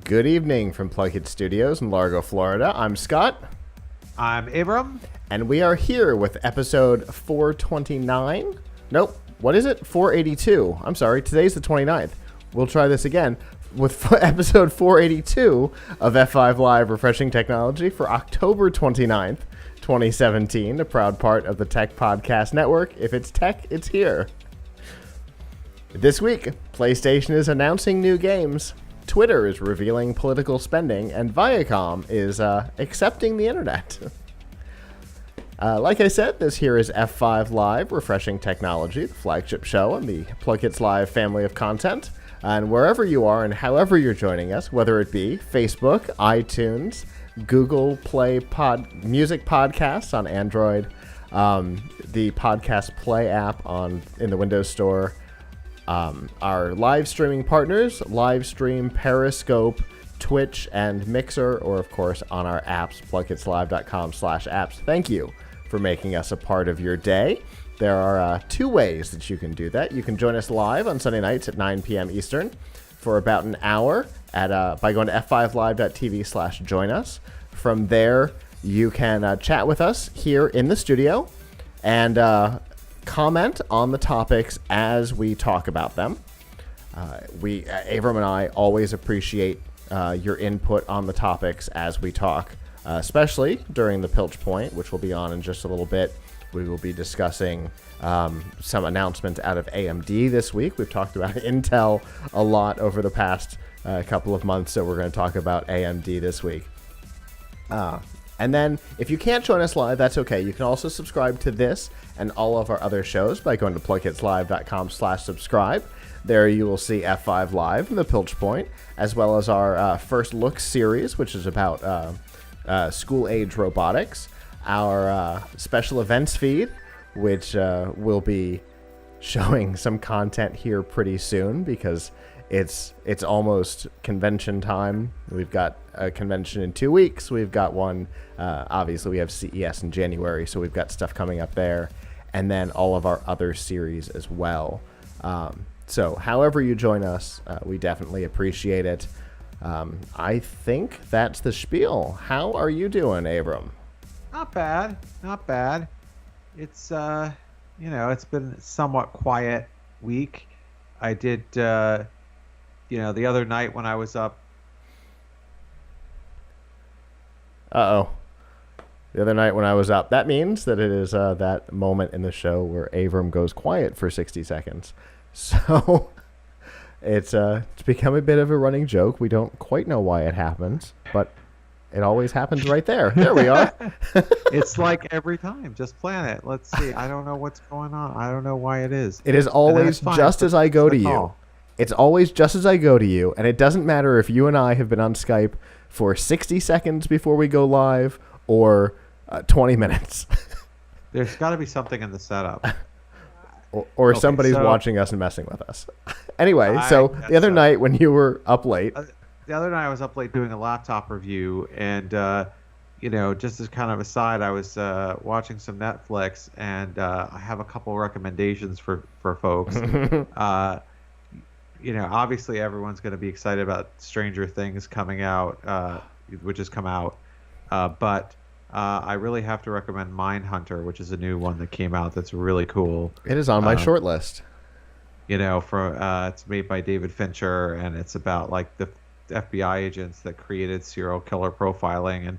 Good evening from PLUGHITZ Studios in Largo, Florida. I'm Scott. I'm Abram. And we are here with episode 429. Nope. What is it? 482. I'm sorry. Today's the 29th. We'll try this again with episode 482 of F5 Live Refreshing Technology for October 29th, 2017, a proud part of the Tech Podcast Network. If it's tech, it's here. This week, PlayStation is announcing new games, Twitter is revealing political spending, and Viacom is accepting the internet. Like I said, this here is F5 Live Refreshing Technology, the flagship show in the PLUGHITZ Live family of content. And wherever you are and however you're joining us, whether it be Facebook, iTunes, Google Play Music Podcasts on Android, the Podcast Play app in the Windows Store, our live streaming partners, Livestream, Periscope, Twitch, and Mixer, or of course on our apps, plughitzlive.com/apps. Thank you for making us a part of your day. There are two ways that you can do that. You can join us live on Sunday nights at 9 p.m. Eastern for about an hour by going to f5live.tv/join us. From there, you can chat with us here in the studio and comment on the topics as we talk about them. Abram and I always appreciate your input on the topics as we talk, especially during the Pilch Point, which will be on in just a little bit. We will be discussing some announcements out of AMD this week. We've talked about Intel a lot over the past couple of months, so we're going to talk about AMD this week. And then, if you can't join us live, that's okay. You can also subscribe to this and all of our other shows by going to plughitzlive.com/subscribe. There you will see F5 Live and the Pilch Point, as well as our First Look series, which is about school-age robotics. Our special events feed, which will be showing some content here pretty soon because it's almost convention time. We've got a convention in 2 weeks. We've got one, obviously we have CES in January, so we've got stuff coming up there. And then all of our other series as well. So however you join us, we definitely appreciate it. I think that's the spiel. How are you doing, Abram? Not bad. Not bad. It's, it's been a somewhat quiet week. I did, the other night when I was up. Uh-oh. The other night when I was up. That means that it is that moment in the show where Abram goes quiet for 60 seconds. So it's become a bit of a running joke. We don't quite know why it happens, but it always happens right there. There we are. It's like every time. Just plan it. Let's see. I don't know what's going on. I don't know why it is. It is always just as I go to you. It's always just as I go to you, and it doesn't matter if you and I have been on Skype for 60 seconds before we go live or 20 minutes. There's got to be something in the setup. Or somebody's watching us and messing with us. Anyway, the other night when you were up late. The other night I was up late doing a laptop review, and, just as kind of a side, I was watching some Netflix, and I have a couple recommendations for folks. Obviously everyone's going to be excited about Stranger Things coming out, which has come out. But I really have to recommend Mindhunter, which is a new one that came out that's really cool. It is on my short list. It's made by David Fincher, and it's about like the FBI agents that created serial killer profiling. And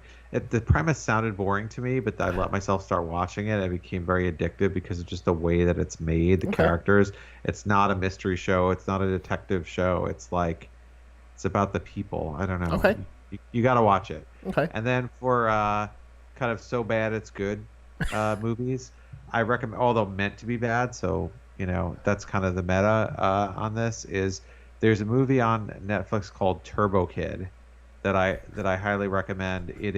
the premise sounded boring to me, but I let myself start watching it. It became very addictive because of just the way that it's made, the characters. It's not a mystery show. It's not a detective show. It's about the people. I don't know. Okay. You got to watch it. Okay. And then for kind of so bad it's good movies, I recommend, although meant to be bad, so that's kind of the meta on this, is there's a movie on Netflix called Turbo Kid that I highly recommend. It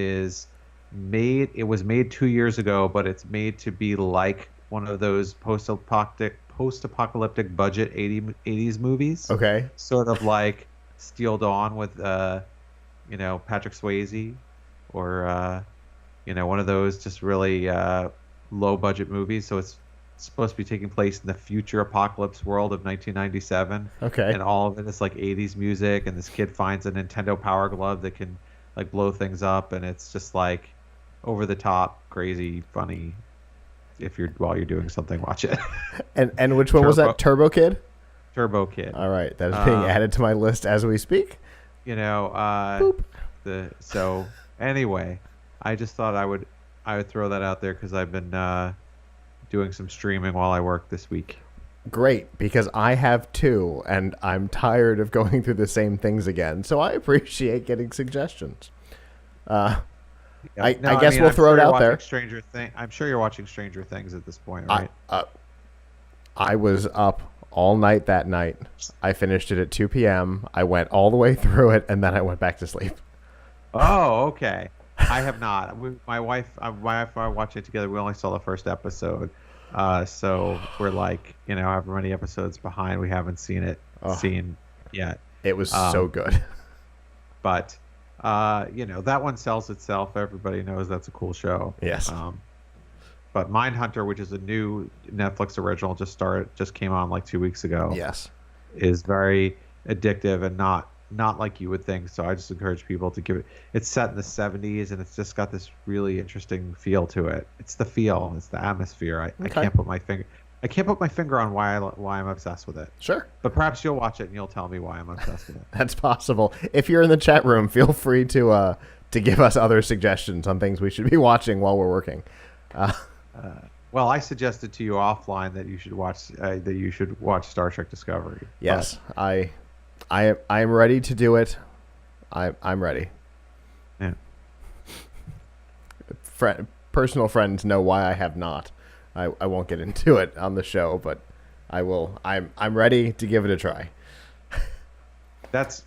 was made 2 years ago, but it's made to be like one of those post-apocalyptic budget 80s movies. Okay. Sort of like Steel Dawn with Patrick Swayze, or one of those just really low budget movies. So it's supposed to be taking place in the future apocalypse world of 1997. Okay. And all of it is like 80s music, and this kid finds a Nintendo Power Glove that can like blow things up, and it's just like over the top, crazy, funny. If you're while you're doing something, watch it. And which one was that? Turbo Kid? Turbo Kid. All right, that is being added to my list as we speak. Boop. So anyway, I just thought I would throw that out there because I've been doing some streaming while I work this week. Great, because I have too, and I'm tired of going through the same things again. So I appreciate getting suggestions. I guess we'll throw it out there. I'm sure you're watching Stranger Things at this point, right? I was up all night that night. I finished it at 2 p.m. I went all the way through it, and then I went back to sleep. Oh, okay. I have not. My wife and I watched it together. We only saw the first episode. So we're like, however many episodes behind. We haven't seen yet. It was so good. But, that one sells itself. Everybody knows that's a cool show. Yes. But Mindhunter, which is a new Netflix original, just came on like 2 weeks ago. Yes. Is very addictive and not like you would think. So I just encourage people to give it. It's set in the 70s, and it's just got this really interesting feel to it. It's the feel. It's the atmosphere. I can't put my finger on why I'm obsessed with it. Sure. But perhaps you'll watch it and you'll tell me why I'm obsessed with it. That's possible. If you're in the chat room, feel free to give us other suggestions on things we should be watching while we're working. Well, I suggested to you offline that you should watch Star Trek Discovery. Yes, I am ready to do it. I'm ready. Yeah. Personal friends know why I have not. I won't get into it on the show, but I will. I'm ready to give it a try. As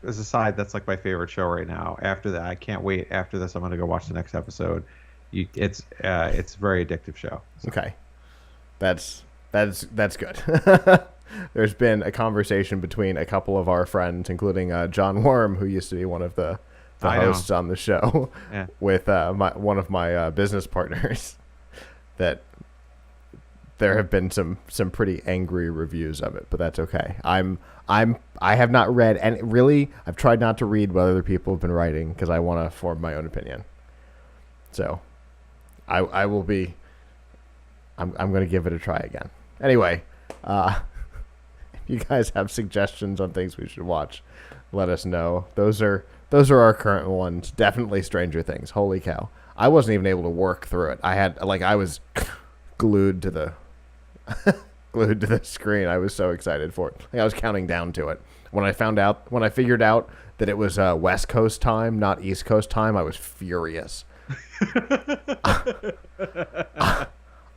a side, that's like my favorite show right now. After that, I can't wait. After this, I'm going to go watch the next episode. It's a very addictive show. So. Okay, that's good. There's been a conversation between a couple of our friends, including John Worm, who used to be one of the hosts on the show, with one of my business partners, that there have been some pretty angry reviews of it, but that's okay. I have not read, and really, I've tried not to read what other people have been writing because I want to form my own opinion. So, I will be. I'm going to give it a try again. Anyway, if you guys have suggestions on things we should watch, let us know. Those are our current ones. Definitely Stranger Things. Holy cow! I wasn't even able to work through it. I was glued to the screen. I was so excited for it. I was counting down to it. When I figured out that it was West Coast time, not East Coast time, I was furious.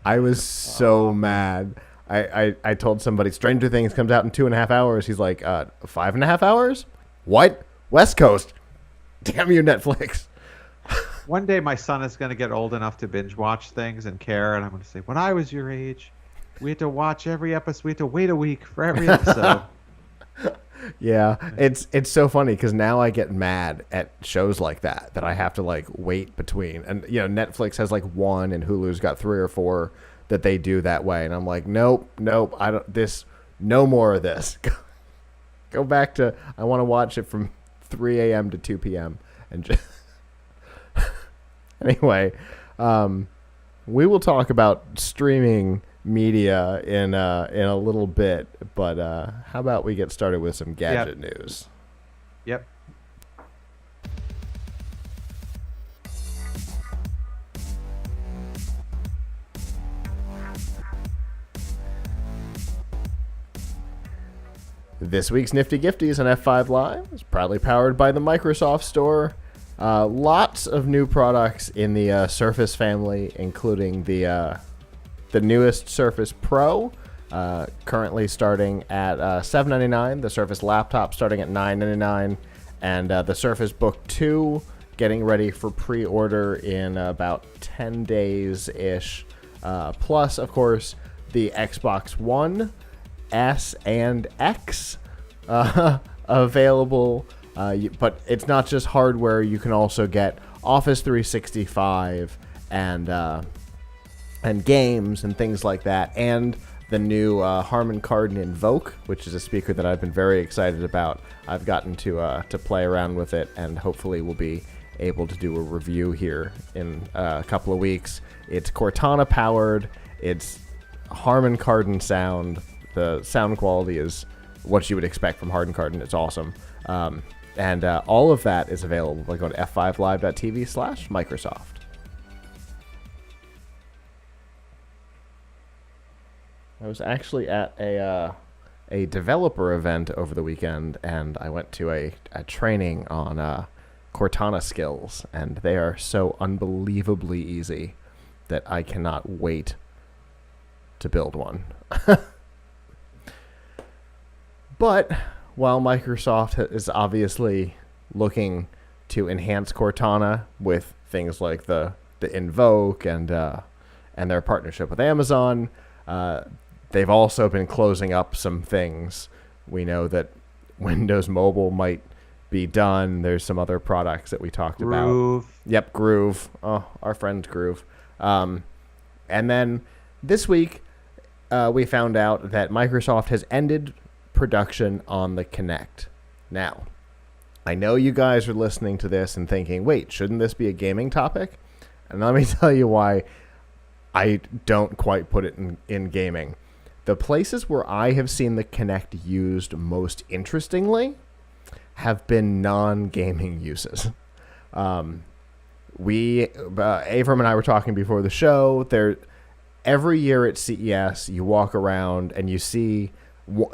I was so mad. I told somebody Stranger Things comes out in 2.5 hours. He's like, 5.5 hours? What? West Coast? Damn you, Netflix. One day my son is going to get old enough to binge watch things and care, and I'm going to say, when I was your age, we had to watch every episode. We had to wait a week for every episode. Yeah, it's so funny because now I get mad at shows like that I have to wait between. And Netflix has one, and Hulu's got 3 or 4 that they do that way, and I'm like, nope, I don't. No more of this. Go back to. I want to watch it from 3 a.m. to 2 p.m. and just. Anyway, we will talk about streaming media in a little bit, but how about we get started with some gadget news? Yep. This week's Nifty Gifties on F5 Live is proudly powered by the Microsoft Store. Lots of new products in the Surface family, including the newest Surface Pro, currently starting at $799, the Surface Laptop starting at $999, and the Surface Book 2 getting ready for pre-order in about 10 days-ish. Plus, of course, the Xbox One, S, and X available. But it's not just hardware. You can also get Office 365 and and games and things like that, and the new Harman Kardon Invoke, which is a speaker that I've been very excited about. I've gotten to play around with it, and hopefully we'll be able to do a review here in a couple of weeks. It's Cortana powered. It's Harman Kardon sound. The sound quality is what you would expect from Harman Kardon. It's awesome. And all of that is available by going to f5live.tv/Microsoft. I was actually at a developer event over the weekend, and I went to a training on Cortana skills, and they are so unbelievably easy that I cannot wait to build one. But while Microsoft is obviously looking to enhance Cortana with things like the Invoke and their partnership with Amazon, they've also been closing up some things. We know that Windows Mobile might be done. There's some other products that we talked about. Yep, Groove. Oh, our friend Groove. And then this week, we found out that Microsoft has ended production on the Kinect. Now, I know you guys are listening to this and thinking, wait, shouldn't this be a gaming topic? And let me tell you why I don't quite put it in gaming. The places where I have seen the Kinect used most interestingly have been non-gaming uses. Avram and I were talking before the show. Every year at CES, you walk around and you see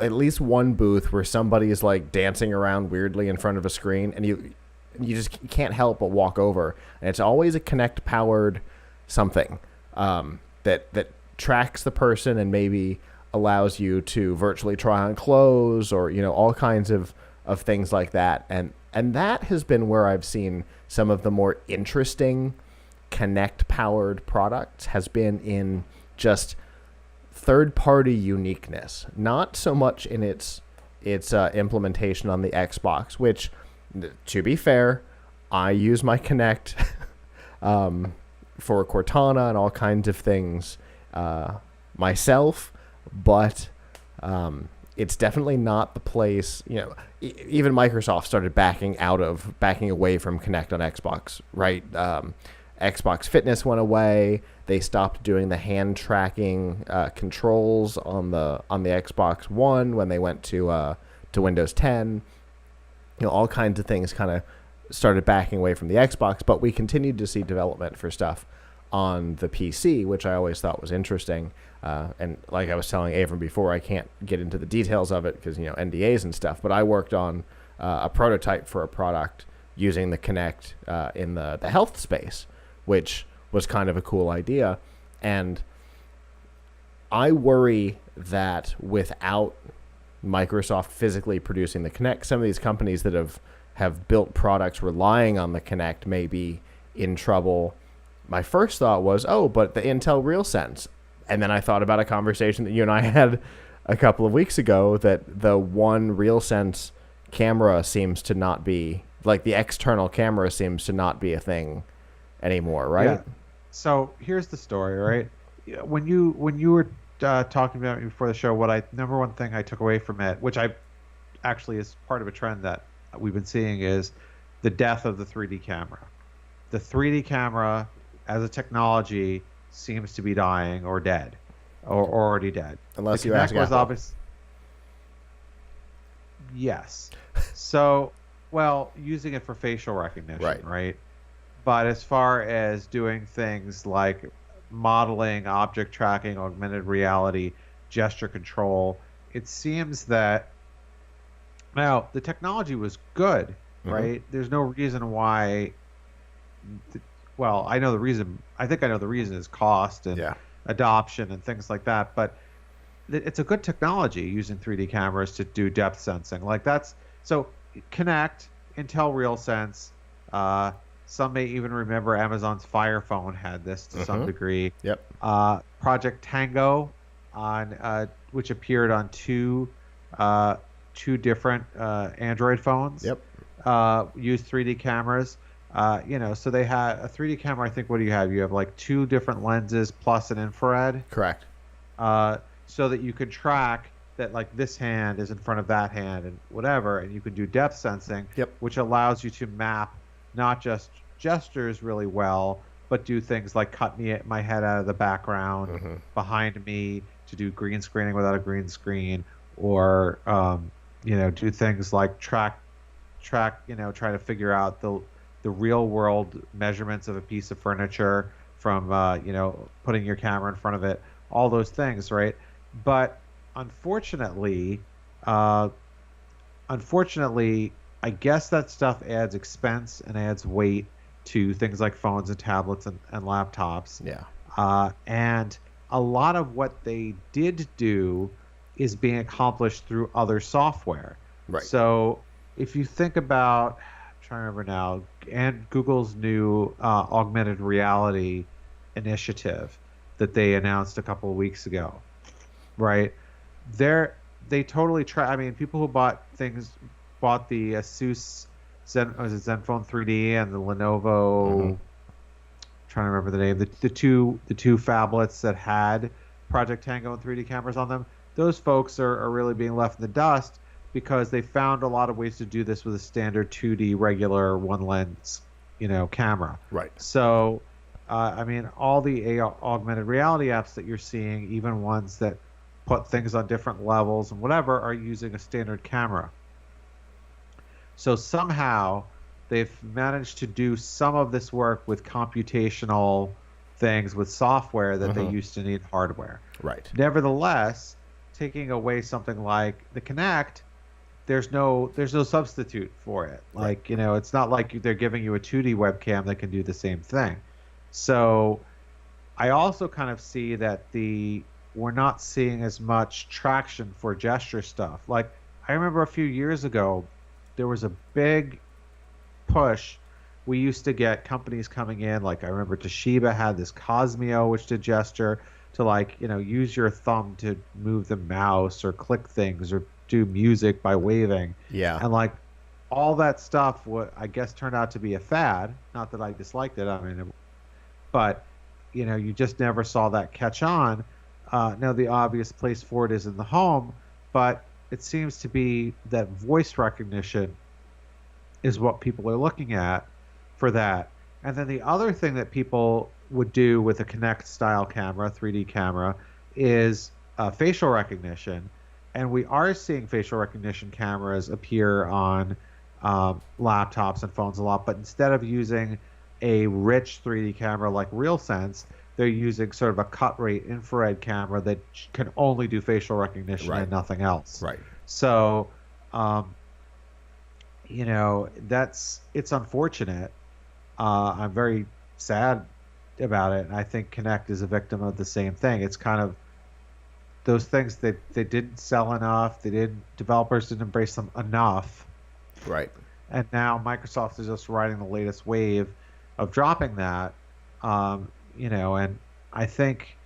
at least one booth where somebody is like dancing around weirdly in front of a screen, and you just can't help but walk over. And it's always a Kinect powered something that tracks the person and maybe allows you to virtually try on clothes, or all kinds of things like that. And that has been where I've seen some of the more interesting Kinect powered products, has been in just third-party uniqueness, not so much in its implementation on the Xbox, which, to be fair, I use my Kinect for Cortana and all kinds of things myself, but it's definitely not the place. Even Microsoft started backing away from Kinect on Xbox, right? Xbox Fitness went away. They stopped doing the hand tracking controls on the Xbox One when they went to Windows 10. All kinds of things kind of started backing away from the Xbox, but we continued to see development for stuff on the PC, which I always thought was interesting. And like I was telling Avram before, I can't get into the details of it because NDAs and stuff. But I worked on a prototype for a product using the Kinect in the health space, which was kind of a cool idea. And I worry that without Microsoft physically producing the Kinect, some of these companies that have built products relying on the Kinect may be in trouble. My first thought was, but the Intel RealSense. And then I thought about a conversation that you and I had a couple of weeks ago, that the one RealSense camera seems to not be, like the external camera seems to not be a thing anymore, right? Yeah. So here's the story, right? When you were talking about it before the show, number one thing I took away from it, which I actually is part of a trend that we've been seeing, is the death of the 3D camera. The 3D camera as a technology seems to be dying or dead, or already dead. Unless you ask Apple. Yes. So, using it for facial recognition, right? But as far as doing things like modeling, object tracking, augmented reality, gesture control, it seems that now the technology was good, right? There's no reason why. I know the reason. I think I know the reason is cost and adoption and things like that. But it's a good technology using 3D cameras to do depth sensing. So Kinect, Intel RealSense. Some may even remember Amazon's Fire Phone had this to some degree. Yep. Project Tango, which appeared on two different Android phones. Yep. Used 3D cameras. So they had a 3D camera. I think, what do you have? You have like two different lenses plus an infrared, Correct. so that you could track that like this hand is in front of that hand and whatever, and you can do depth sensing, Yep. which allows you to map not just gestures really well, but do things like cut my head out of the background behind me to do green screening without a green screen, or do things like track, try to figure out the real world measurements of a piece of furniture from putting your camera in front of it, all those things, right? But unfortunately, uh, unfortunately, I guess that stuff adds expense and adds weight to things like phones and tablets and laptops. Yeah. And a lot of what they did do is being accomplished through other software. Right. So if you think about, I'm trying to remember now, and Google's new augmented reality initiative that they announced a couple of weeks ago, right? They totally try. I mean, people who bought the Asus Zenfone 3D and the Lenovo. Trying to remember the name. The two phablets that had Project Tango and 3D cameras on them. Those folks are really being left in the dust because they found a lot of ways to do this with a standard 2D regular one lens, camera. Right. So, I mean, all the augmented reality apps that you're seeing, even ones that put things on different levels and whatever, are using a standard camera. So somehow they've managed to do some of this work with computational things with software that they used to need hardware. Right. Nevertheless, taking away something like the Kinect, there's no substitute for it. Like, it's not like they're giving you a 2D webcam that can do the same thing. So I also kind of see that we're not seeing as much traction for gesture stuff. Like, I remember a few years ago, there was a big push. We used to get companies coming in, like I remember Toshiba had this Cosmeo, which did gesture, to use your thumb to move the mouse or click things or do music by waving. Yeah. And all that stuff, I guess, turned out to be a fad. Not that I disliked it. I mean, but you just never saw that catch on. Now the obvious place for it is in the home, but it seems to be that voice recognition is what people are looking at for that. And then the other thing that people would do with a Kinect style camera, 3D camera, is facial recognition. And we are seeing facial recognition cameras appear on laptops and phones a lot, but instead of using a rich 3D camera like RealSense, they're using sort of a cut rate infrared camera that can only do facial recognition and nothing else. Right. So, it's unfortunate. I'm very sad about it. And I think Kinect is a victim of the same thing. It's kind of those things that they didn't sell enough. Developers didn't embrace them enough. Right. And now Microsoft is just riding the latest wave of dropping that. And I think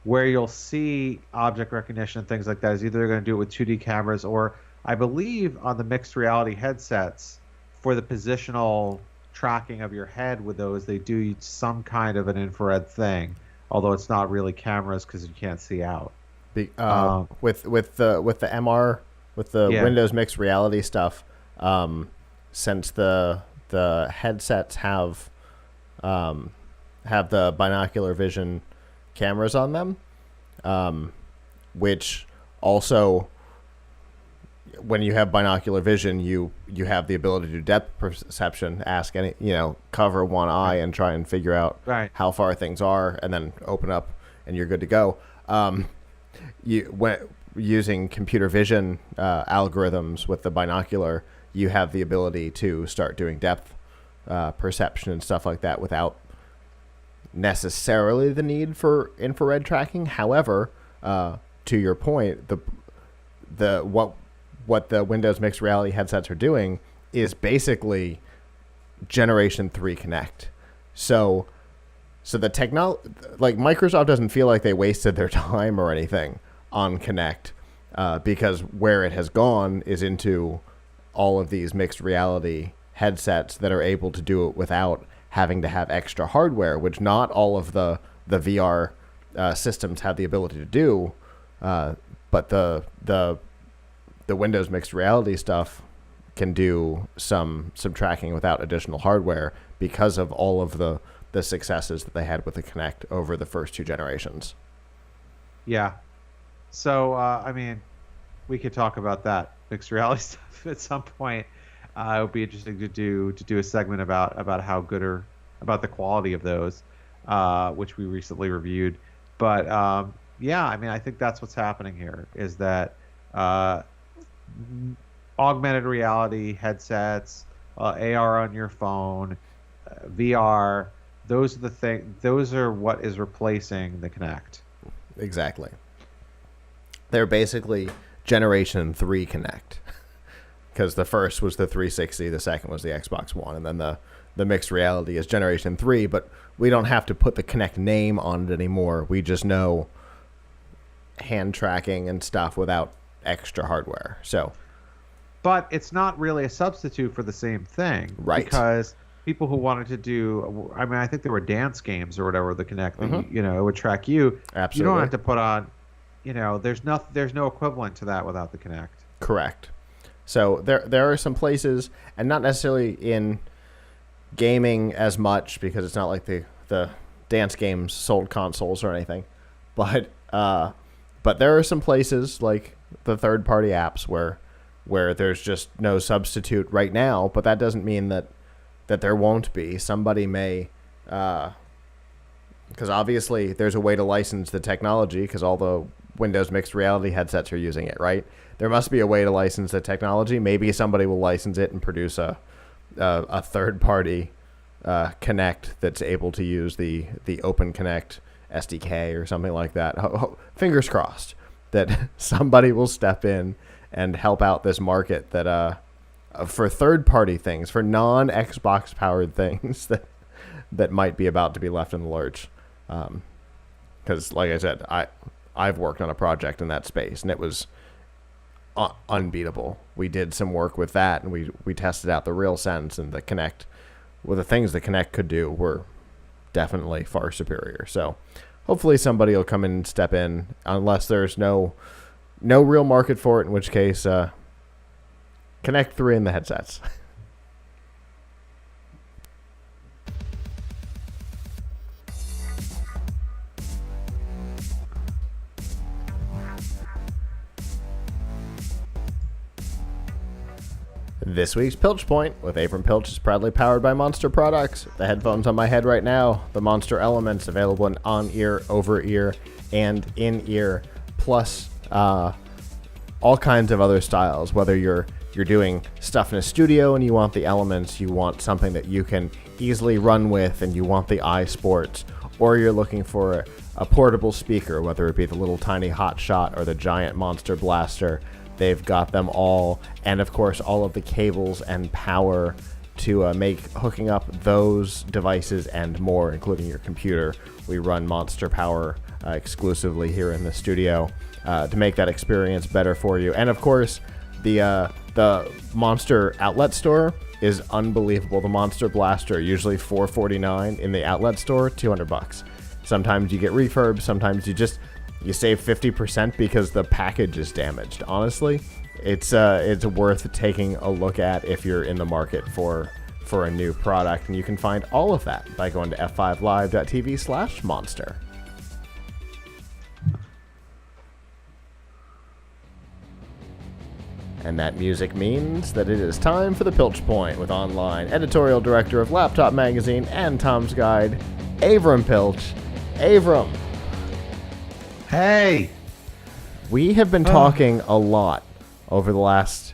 where you'll see object recognition and things like that is either they're going to do it with 2D cameras, or I believe on the mixed reality headsets for the positional tracking of your head with those, they do some kind of an infrared thing, although it's not really cameras because you can't see out. With the MR, with the Windows mixed reality stuff, since the headsets have the binocular vision cameras on them, which also, when you have binocular vision, you have the ability to do depth perception, ask cover one eye and try and figure out how far things are, and then open up and you're good to go. Using computer vision algorithms with the binocular, you have the ability to start doing depth perception and stuff like that without necessarily the need for infrared tracking. However, to your point, what the Windows mixed reality headsets are doing is basically Generation 3 Kinect. So the Microsoft doesn't feel like they wasted their time or anything on Kinect, because where it has gone is into all of these mixed reality headsets that are able to do it without having to have extra hardware, which not all of the VR systems have the ability to do. But the Windows mixed reality stuff can do some tracking without additional hardware because of all of the successes that they had with the Kinect over the first 2 generations. Yeah. So, I mean, we could talk about that mixed reality stuff at some point. It would be interesting to do a segment about how good or about the quality of those, which we recently reviewed. But yeah, I mean, I think that's what's happening here is that augmented reality headsets, AR on your phone, VR. Those are what is replacing the Kinect. Exactly. They're basically Generation 3 Kinect. Because the first was the 360, the second was the Xbox One, and then the mixed reality is Generation 3, but we don't have to put the Kinect name on it anymore. We just know hand tracking and stuff without extra hardware. But it's not really a substitute for the same thing. Right. Because people who wanted to do, I mean, I think there were dance games or whatever, the Kinect, Mm-hmm. It would track you. Absolutely. You don't have to put on, there's no equivalent to that without the Kinect. Correct. So there are some places, and not necessarily in gaming as much, because it's not like the dance games sold consoles or anything, but there are some places like the third-party apps where there's just no substitute right now, but that doesn't mean that there won't be. Somebody may, because obviously there's a way to license the technology, because all the Windows mixed reality headsets are using it, right? There must be a way to license the technology. Maybe somebody will license it and produce a third-party Kinect that's able to use the Open Kinect SDK or something like that. Fingers crossed that somebody will step in and help out this market that for third-party things, for non-Xbox powered things that might be about to be left in the lurch. Because, like I said, I've worked on a project in that space, and it was unbeatable. We did some work with that, and we tested out the RealSense and the Kinect. Well, the things the Kinect could do were definitely far superior. So hopefully somebody will come in and step in, unless there's no real market for it, in which case Kinect 3 in the headsets. This week's Pilch Point with Abram Pilch is proudly powered by Monster Products. The headphones on my head right now, the Monster Elements, available in on-ear, over-ear, and in-ear, plus all kinds of other styles. Whether you're doing stuff in a studio and you want the Elements, you want something that you can easily run with, and you want the iSports, or you're looking for a portable speaker, whether it be the little tiny Hot Shot or the giant Monster Blaster. They've got them all, and of course all of the cables and power to make hooking up those devices and more, including your computer. We run Monster Power exclusively here in the studio to make that experience better for you. And of course, the Monster Outlet Store is unbelievable. The Monster Blaster, usually $449 in the outlet store, $200. Sometimes you get refurb, sometimes you save 50% because the package is damaged. Honestly, it's worth taking a look at if you're in the market for a new product, and you can find all of that by going to f5live.tv/monster. And that music means that it is time for the Pilch Point with online editorial director of Laptop Magazine and Tom's Guide, Abram Pilch. Abram. Hey! We have been talking a lot over the last,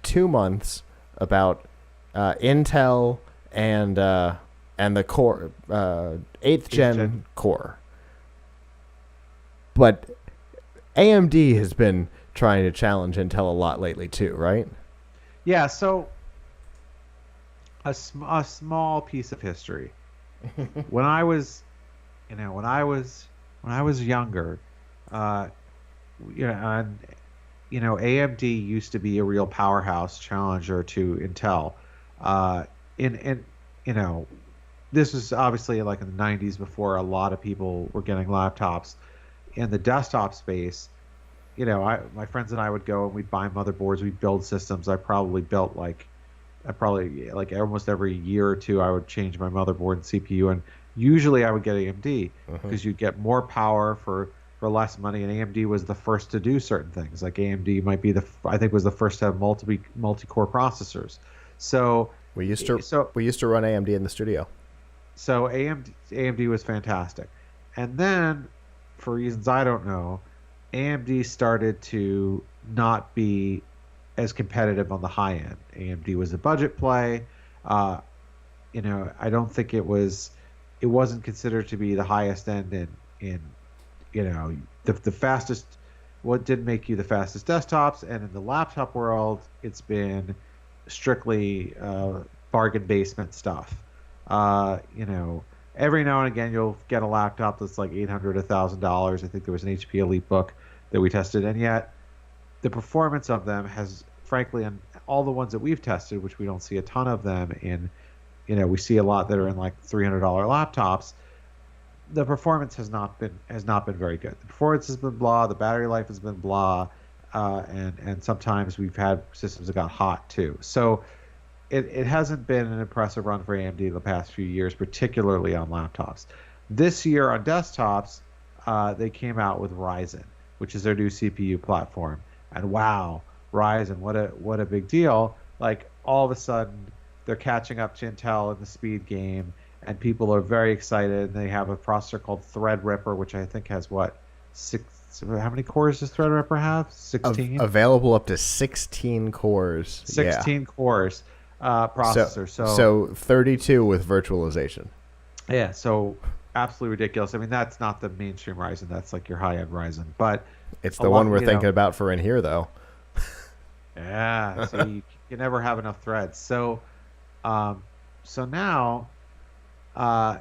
2 months about Intel and the Core, 8th Gen Core. But AMD has been trying to challenge Intel a lot lately too, right? Yeah, so a small piece of history. When I was younger, and AMD used to be a real powerhouse challenger to Intel. Uh, in you know, this was obviously like in the 90s before a lot of people were getting laptops. In the desktop space, my friends and I would go and we'd buy motherboards, we'd build systems. I probably like almost every year or two I would change my motherboard and CPU, and usually I would get AMD because you get more power for less money, and AMD was the first to do certain things. Like AMD might be I think was the first to have multi-core processors. So We used to run AMD in the studio. so AMD was fantastic. And then, for reasons I don't know, AMD started to not be as competitive on the high end. AMD was a budget play. Uh, I don't think it wasn't considered to be the highest end in the fastest. What did make you the fastest desktops? And in the laptop world, it's been strictly bargain basement stuff. Every now and again you'll get a laptop that's like $800, $1,000. I think there was an HP EliteBook that we tested, and yet the performance of them has, frankly, and all the ones that we've tested, which we don't see a ton of them in, we see a lot that are in like $300 laptops. The performance has not been very good. The performance has been blah. The battery life has been blah, and sometimes we've had systems that got hot too. So it hasn't been an impressive run for AMD the past few years, particularly on laptops. This year on desktops, they came out with Ryzen, which is their new CPU platform. And wow, Ryzen, what a big deal. Like all of a sudden they're catching up to Intel in the speed game, and people are very excited. They have a processor called Threadripper, which I think has how many cores does Threadripper have? 16? Available up to 16 cores. 16 cores. Processor. So 32 with virtualization. Yeah, so absolutely ridiculous. I mean, that's not the mainstream Ryzen. That's like your high-end Ryzen. But it's the one we're thinking about for in here, though. Yeah, so you never have enough threads. So now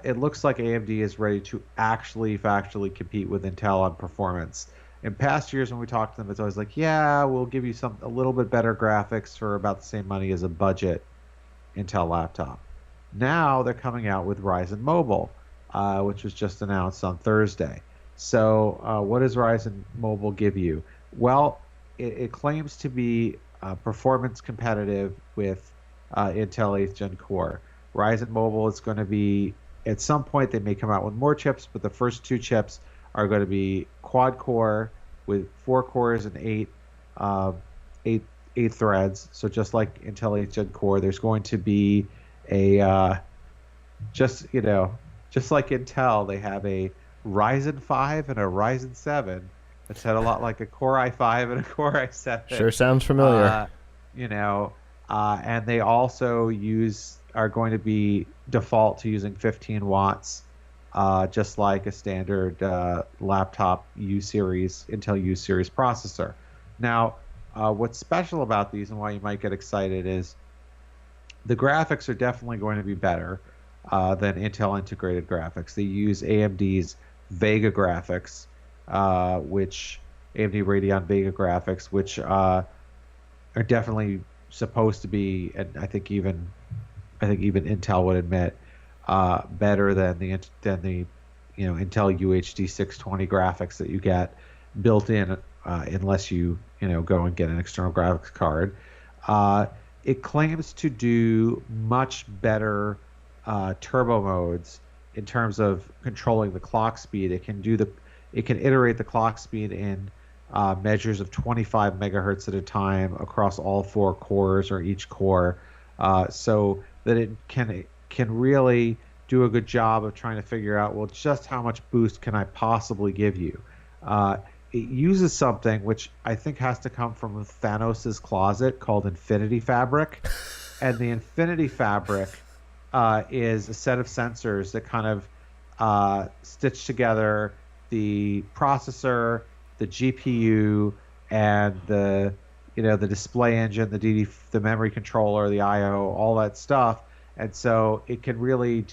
it looks like AMD is ready to actually factually compete with Intel on performance. In past years when we talked to them, it's always like, yeah, we'll give you a little bit better graphics for about the same money as a budget Intel laptop. Now they're coming out with Ryzen Mobile, which was just announced on Thursday. So what does Ryzen Mobile give you? Well, it claims to be performance competitive with Intel 8th Gen Core. Ryzen Mobile is going to be, at some point they may come out with more chips, but the first two chips are going to be quad core with 4 cores and 8 threads. So just like Intel 8th Gen Core, there's going to be just like Intel, they have a Ryzen 5 and a Ryzen 7. It's had a lot like a Core i5 and a Core i7. Sure sounds familiar. And they also are going to be default to using 15 watts, just like a standard laptop Intel U series processor. Now, what's special about these and why you might get excited is the graphics are definitely going to be better than Intel integrated graphics. They use AMD's Vega graphics, which AMD Radeon Vega graphics, which are definitely supposed to be, and I think even Intel would admit, better than the Intel UHD 620 graphics that you get built in, unless you go and get an external graphics card. It claims to do much better turbo modes in terms of controlling the clock speed. It can iterate the clock speed in measures of 25 megahertz at a time across all 4 cores or each core, so that it can really do a good job of trying to figure out, well, just how much boost can I possibly give you. It uses something which I think has to come from Thanos' closet called Infinity Fabric, and the Infinity Fabric is a set of sensors that kind of stitch together the processor, the GPU, and the display engine, the memory controller, the I/O, all that stuff. And so it can really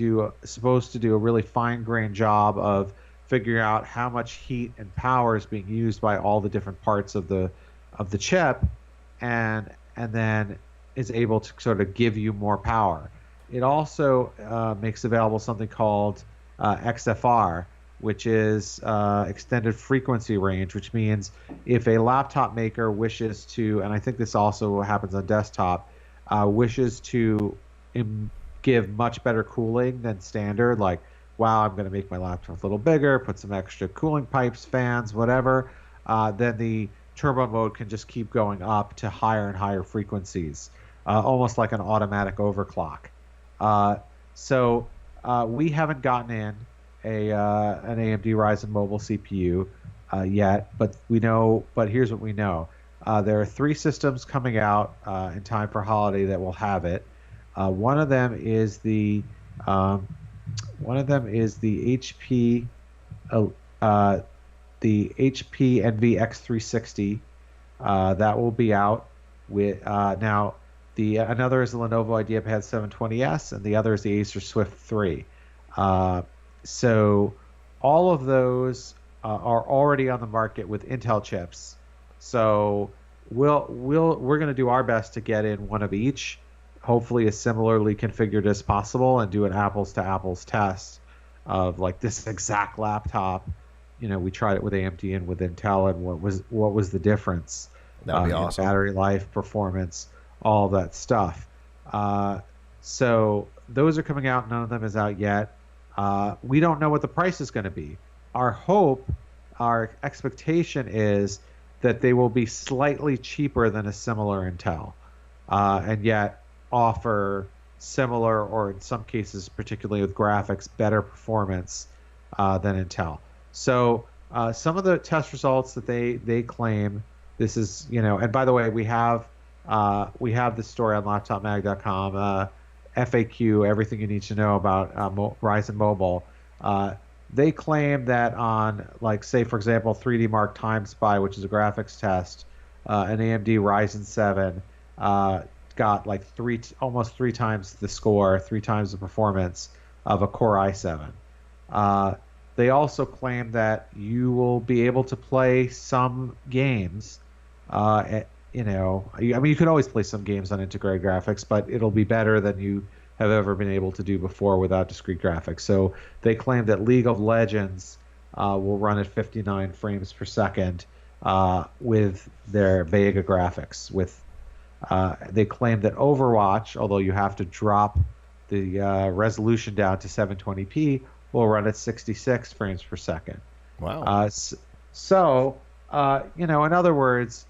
supposed to do a really fine-grained job of figuring out how much heat and power is being used by all the different parts of the the chip, and then is able to sort of give you more power. It also makes available something called XFR, which is extended frequency range, which means if a laptop maker wishes to, and I think this also happens on desktop, wishes to give much better cooling than standard, like, wow, I'm going to make my laptop a little bigger, put some extra cooling pipes, fans, whatever, then the turbo mode can just keep going up to higher and higher frequencies, almost like an automatic overclock. So we haven't gotten in an AMD Ryzen mobile CPU yet, but we know. But here's what we know: there are 3 systems coming out in time for holiday that will have it. One of them is the HP Envy X360 that will be out with now. Another is the Lenovo IdeaPad 720S, and the other is the Acer Swift 3. So all of those are already on the market with Intel chips. So we're going to do our best to get in one of each, hopefully as similarly configured as possible, and do an apples to apples test of like this exact laptop. We tried it with AMD and with Intel, and what was the difference? That would be awesome. Battery life, performance, all that stuff. So those are coming out. None of them is out yet. We don't know what the price is going to be. Our hope, our expectation is that they will be slightly cheaper than a similar Intel, and yet offer similar, or in some cases, particularly with graphics, better performance than Intel. So some of the test results that they claim, this is, and by the way, we have this story on laptopmag.com, FAQ, everything you need to know about Ryzen Mobile. They claim that on, like, say, for example, 3D Mark Time Spy, which is a graphics test, an AMD Ryzen 7 got like almost 3 times the score, 3 times the performance of a Core i7. They also claim that you will be able to play some games. You could always play some games on integrated graphics, but it'll be better than you have ever been able to do before without discrete graphics. So they claim that League of Legends will run at 59 frames per second with their Vega graphics. They claim that Overwatch, although you have to drop the resolution down to 720p, will run at 66 frames per second. Wow. In other words,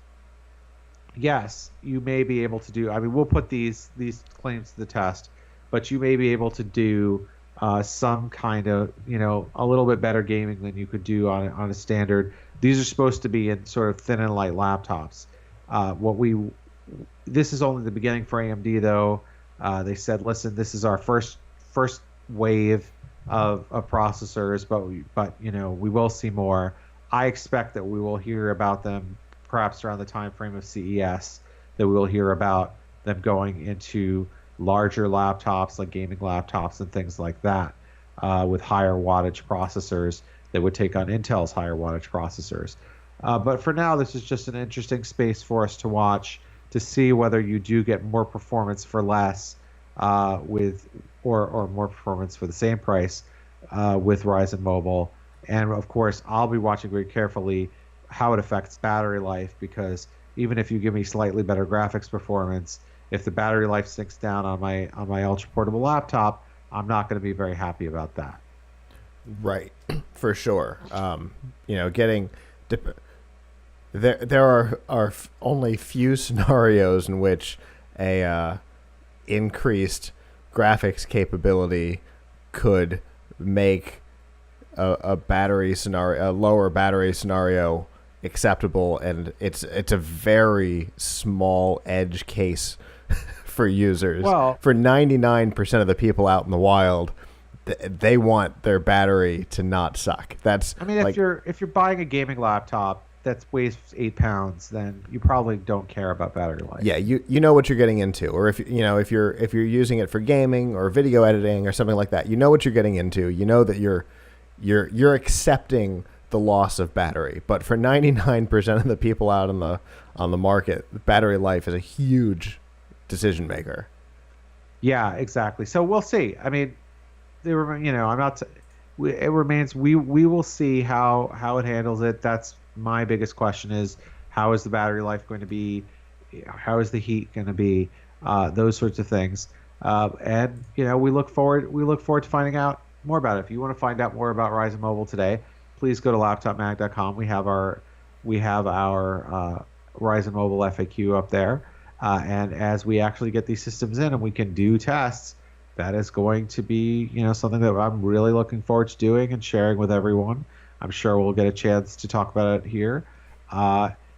yes, you may be able to do. I mean, we'll put these claims to the test, but you may be able to do some kind of, a little bit better gaming than you could do on a standard. These are supposed to be in sort of thin and light laptops. This is only the beginning for AMD, though. They said, listen, this is our first wave of processors, but we will see more. I expect that we will hear about them perhaps around the time frame of CES, that we will hear about them going into larger laptops, like gaming laptops and things like that, with higher wattage processors that would take on Intel's higher wattage processors. But for now, this is just an interesting space for us to watch, to see whether you do get more performance for less or more performance for the same price with Ryzen Mobile. And of course, I'll be watching very carefully how it affects battery life, because even if you give me slightly better graphics performance, if the battery life sinks down on my ultra portable laptop, I'm not going to be very happy about that. Right, for sure. There are only few scenarios in which a increased graphics capability could make a lower battery scenario acceptable, and it's a very small edge case for users. Well, for 99% of the people out in the wild, they want their battery to not suck. If you're buying a gaming laptop that weighs 8 pounds, then you probably don't care about battery life. Yeah, you know what you're getting into, or if you're using it for gaming or video editing or something like that, you know what you're getting into. You know that you're accepting the loss of battery. But for 99% of the people out on the market, battery life is a huge decision maker. Yeah, exactly. So we'll see. I mean, I'm not. It remains. We will see how it handles it. That's my biggest question: is how is the battery life going to be? How is the heat going to be? Those sorts of things. And we look forward. We look forward to finding out more about it. If you want to find out more about Ryzen Mobile today, please go to laptopmag.com. We have our Ryzen Mobile FAQ up there. And as we actually get these systems in and we can do tests, that is going to be, something that I'm really looking forward to doing and sharing with everyone. I'm sure we'll get a chance to talk about it here.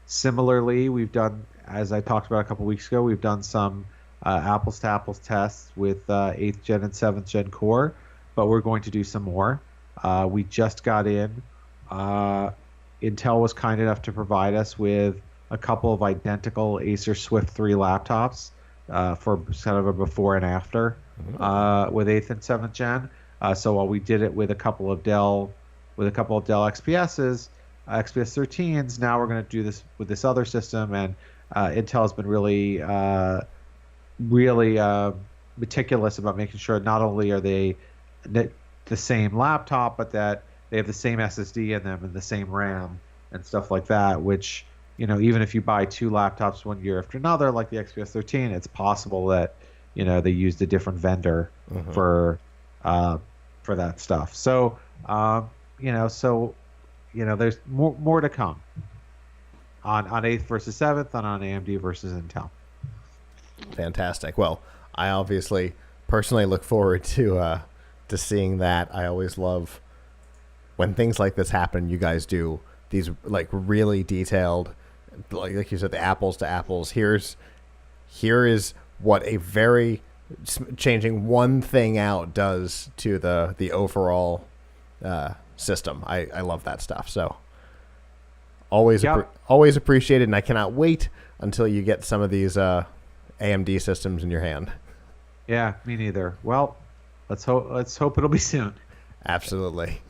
Similarly, we've done, as I talked about a couple weeks ago, we've done some apples to apples tests with 8th gen and 7th gen core, but we're going to do some more. We just got in. Intel was kind enough to provide us with a couple of identical Acer Swift 3 laptops for kind of a before and after with 8th and 7th gen. So while we did it with a couple of Dell XPSs, XPS 13s, now we're going to do this with this other system, and Intel has been really meticulous about making sure not only are they the same laptop, but that they have the same SSD in them and the same RAM and stuff like that, which even if you buy two laptops one year after another, like the XPS 13, it's possible that they used a different vendor for that stuff. So there's more to come on 8th versus 7th and on AMD versus Intel. Fantastic. Well, I obviously personally look forward to seeing that. I always love when things like this happen. You guys do these like really detailed, like you said, the apples to apples. Here is what a very changing one thing out does to the overall system. I love that stuff. So always appreciated, and I cannot wait until you get some of these AMD systems in your hand. Yeah, me neither. Well, let's hope it'll be soon. Absolutely.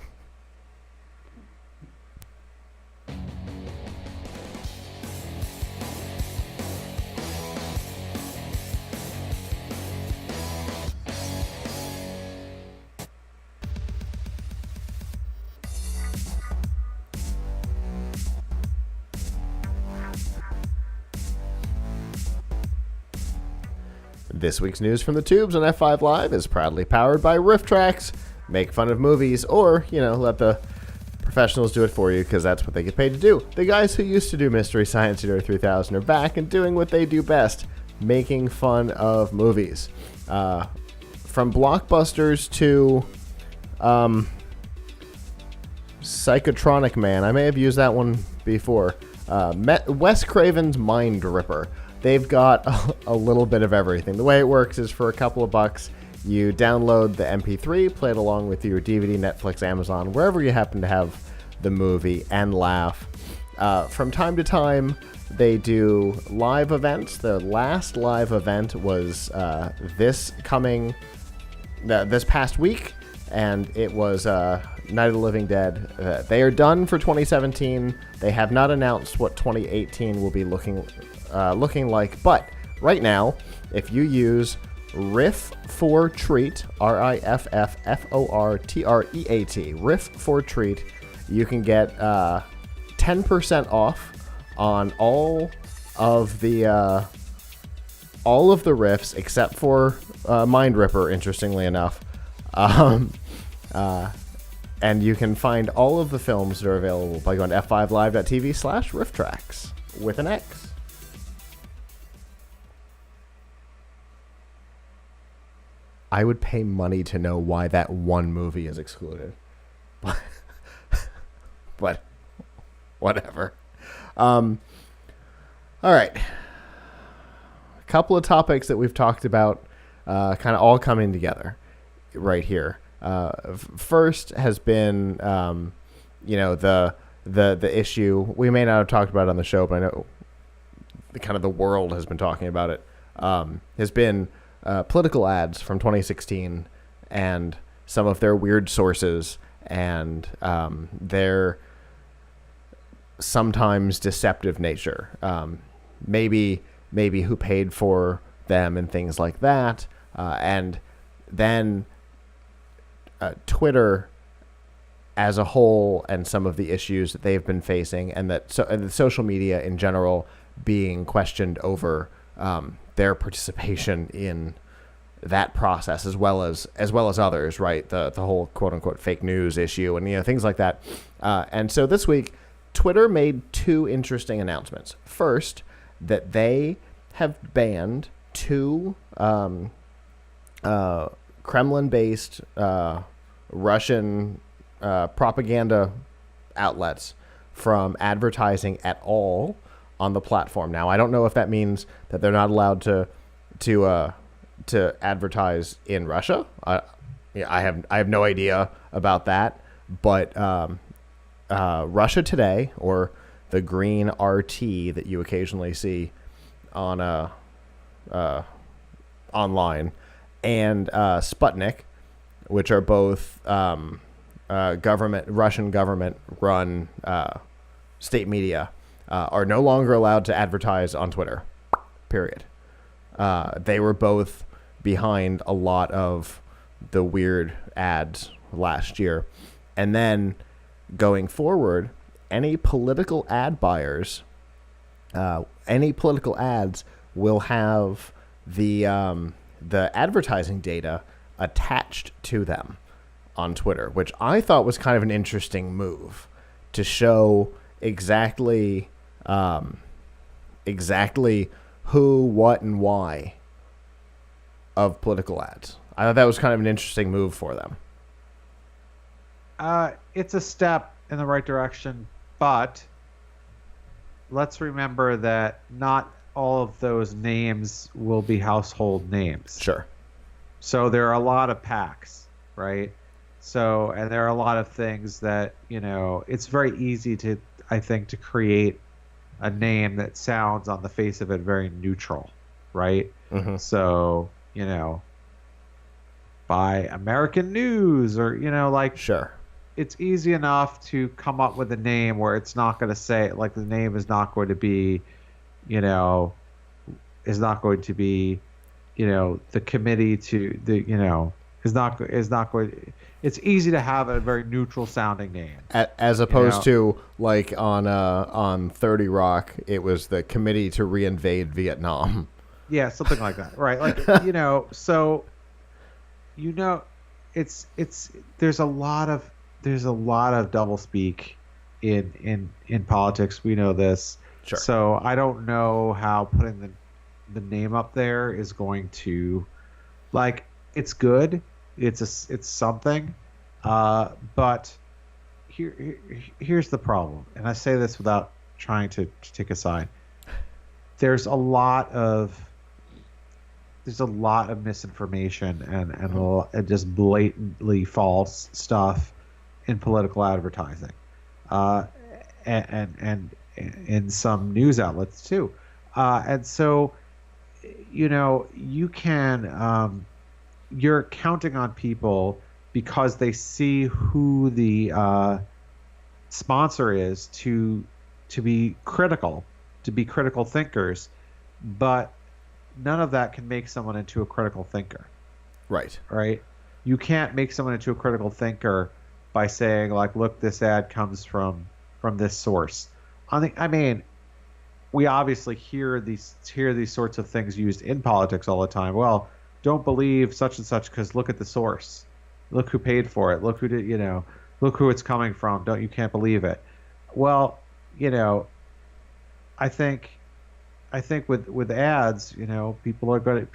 This week's news from the tubes on F5 Live is proudly powered by RiffTrax. Make fun of movies, or, let the professionals do it for you, because that's what they get paid to do. The guys who used to do Mystery Science Theater 3000 are back and doing what they do best, making fun of movies. From blockbusters to Psychotronic Man. I may have used that one before. Wes Craven's Mind Ripper. They've got a little bit of everything. The way it works is for a couple of bucks, you download the MP3, play it along with your DVD, Netflix, Amazon, wherever you happen to have the movie, and laugh. From time to time, they do live events. The last live event was this past week, and it was Night of the Living Dead. They are done for 2017. They have not announced what 2018 will be looking like, but right now, if you use Riff4Treat, RIFFFORTREAT, Riff4Treat, you can get 10% off on all of the riffs except for Mind Ripper, interestingly enough. And you can find all of the films that are available by going to f5live.tv/rifftracks with an X. I would pay money to know why that one movie is excluded. But whatever. All right. A couple of topics that we've talked about kind of all coming together right here. First has been, the issue. We may not have talked about it on the show, but I know the world has been talking about it. Has been political ads from 2016 and some of their weird sources and their sometimes deceptive nature. Maybe who paid for them and things like that. And then Twitter as a whole and some of the issues that they've been facing, and and the social media in general being questioned over their participation in that process, as well as others, right? The whole quote unquote fake news issue and things like that. And so this week, Twitter made two interesting announcements. First, that they have banned two Kremlin-based Russian propaganda outlets from advertising at all on the platform. Now, I don't know if that means that they're not allowed to advertise in Russia. I have no idea about that. But Russia Today, or the green RT that you occasionally see on online, and Sputnik, which are both Russian government-run state media, are no longer allowed to advertise on Twitter. Period. They were both behind a lot of the weird ads last year. And then going forward, any political ad buyers, any political ads will have the advertising data attached to them on Twitter, which I thought was kind of an interesting move to show exactly who, what, and why of political ads. I thought that was kind of an interesting move for them. It's a step in the right direction, but let's remember that not all of those names will be household names. Sure. So there are a lot of PACs, right? So, and there are a lot of things that, it's very easy to, I think, to create a name that sounds on the face of it very neutral, right? Mm-hmm. So, by American News, or, Sure. It's easy enough to come up with a name where it's not going to say, like, the name is not going to be, the committee to the, is not going. It's easy to have a very neutral sounding name, as opposed to like on 30 Rock, it was the Committee to Reinvade Vietnam. Yeah, something like that, right? Like so it's there's a lot of doublespeak in politics. We know this. Sure. So I don't know how putting the name up there is going to, like, it's good. It's something. But here's the problem, and I say this without trying to take a side. There's a lot of misinformation and just blatantly false stuff in political advertising, and in some news outlets too, and so you can you're counting on people because they see who the sponsor is to be critical thinkers, but none of that can make someone into a critical thinker. Right. Right? You can't make someone into a critical thinker by saying, like, look, this ad comes from this source. I mean, we obviously hear these sorts of things used in politics all the time. Well, don't believe such and such because look at the source. Look who paid for it. Look who did, look who it's coming from. You can't believe it. Well, I think with ads, people are going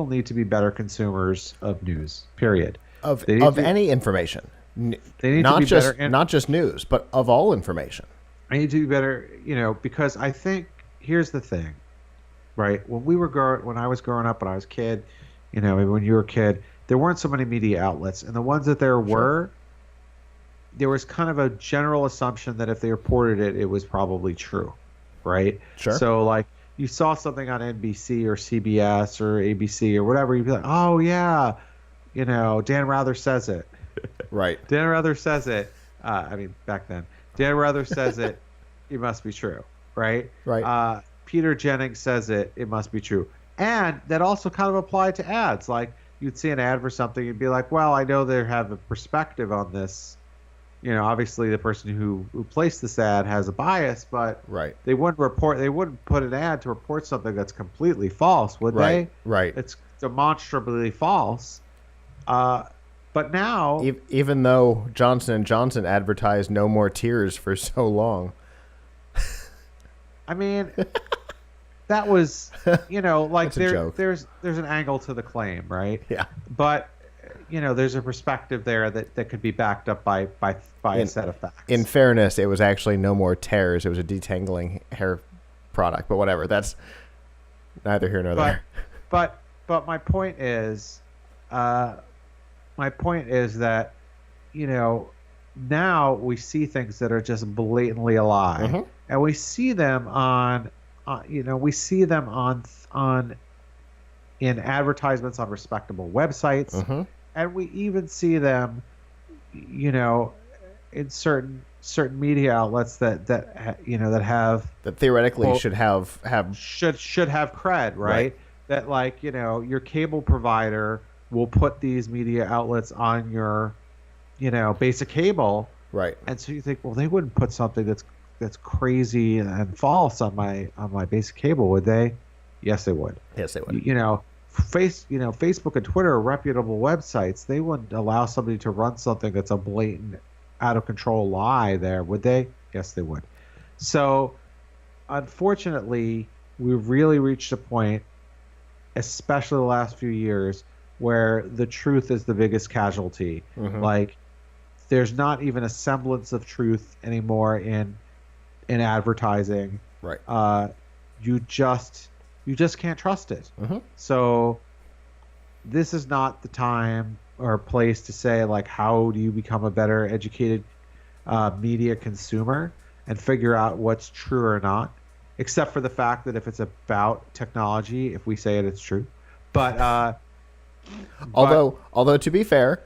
need to be better consumers of news, period. Of any information. They need not to be just better, not just news, but of all information. I need to be better, because I think here's the thing, right? When I was growing up, when I was a kid, maybe when you were a kid, there weren't so many media outlets, and the ones that there were, there was kind of a general assumption that if they reported it, it was probably true, right? Sure. So, like, you saw something on NBC or CBS or ABC or whatever, you'd be like, oh yeah, Dan Rather says it. it. Right. Dan Rather says it. Back then, Dan Rather says it. It must be true, right? Right. Peter Jennings says it. It must be true, and that also kind of applied to ads. Like you'd see an ad for something, you'd be like, well, I know they have a perspective on this. Obviously the person who placed this ad has a bias, but Right. they wouldn't put an ad to report something that's completely false, would Right. they? Right. It's demonstrably false. But now, Even though Johnson & Johnson advertised no more tears for so long. I mean, that was, like That's a joke. there's an angle to the claim, right? Yeah. But there's a perspective there that could be backed up by a set of facts. In fairness, it was actually no more tears. It was a detangling hair product, but whatever. That's neither here nor there. But my point is, that now we see things that are just blatantly a lie, Mm-hmm. and we see them on in advertisements on respectable websites. Mm-hmm. And we even see them, in certain media outlets that have That theoretically Well, should have should have cred, right? That your cable provider will put these media outlets on your, basic cable, right. and so you think, well, they wouldn't put something that's crazy and false on my basic cable, would they? Yes, they would. Yes, they would. Facebook and Twitter are reputable websites. They wouldn't allow somebody to run something that's a blatant, out of control lie there, would they? Yes, they would. So, unfortunately, we've really reached a point, especially the last few years, where the truth is the biggest casualty. Mm-hmm. Like, there's not even a semblance of truth anymore in advertising. Right. You just can't trust it. Mm-hmm. So this is not the time or place to say, like, how do you become a better educated media consumer and figure out what's true or not, except for the fact that if it's about technology, if we say it, it's true. But although to be fair,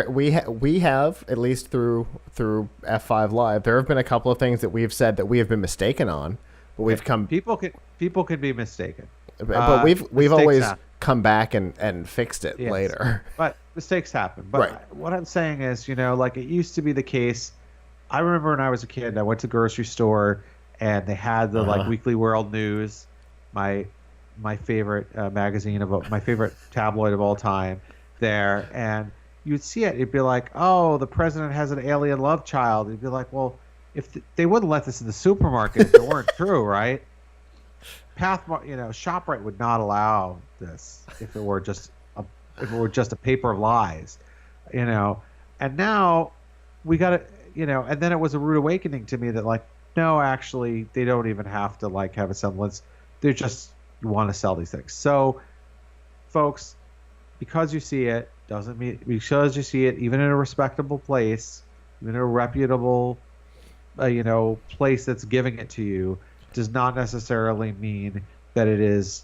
we have, at least through F5 Live, there have been a couple of things that we've said that we have been mistaken on, but we've come people can be mistaken. But we've always happen. come back and fixed it later. But mistakes happen. But Right. What I'm saying is, like it used to be the case. I remember when I was a kid, I went to the grocery store and they had the like Weekly World News, my favorite magazine my favorite tabloid of all time there, and you'd see it. It'd be like, oh, the president has an alien love child. It'd be like, well, if they wouldn't let this in the supermarket if it weren't true, right? ShopRite would not allow this if it were just a paper of lies, And now we got to, and then it was a rude awakening to me that, like, no, actually, they don't even have to like have a semblance. They just want to sell these things. So, folks, because you see it doesn't mean because you see it even in a respectable place, even in a reputable, place that's giving it to you, does not necessarily mean that it is,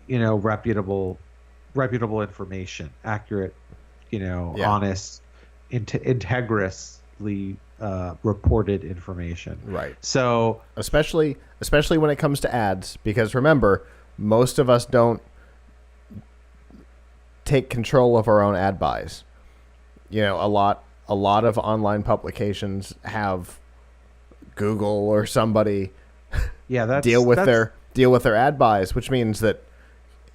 reputable information, accurate, honest, integrously reported information. Right. So especially when it comes to ads, because remember, most of us don't take control of our own ad buys. A lot of online publications have Google or somebody deal with their ad buys, which means that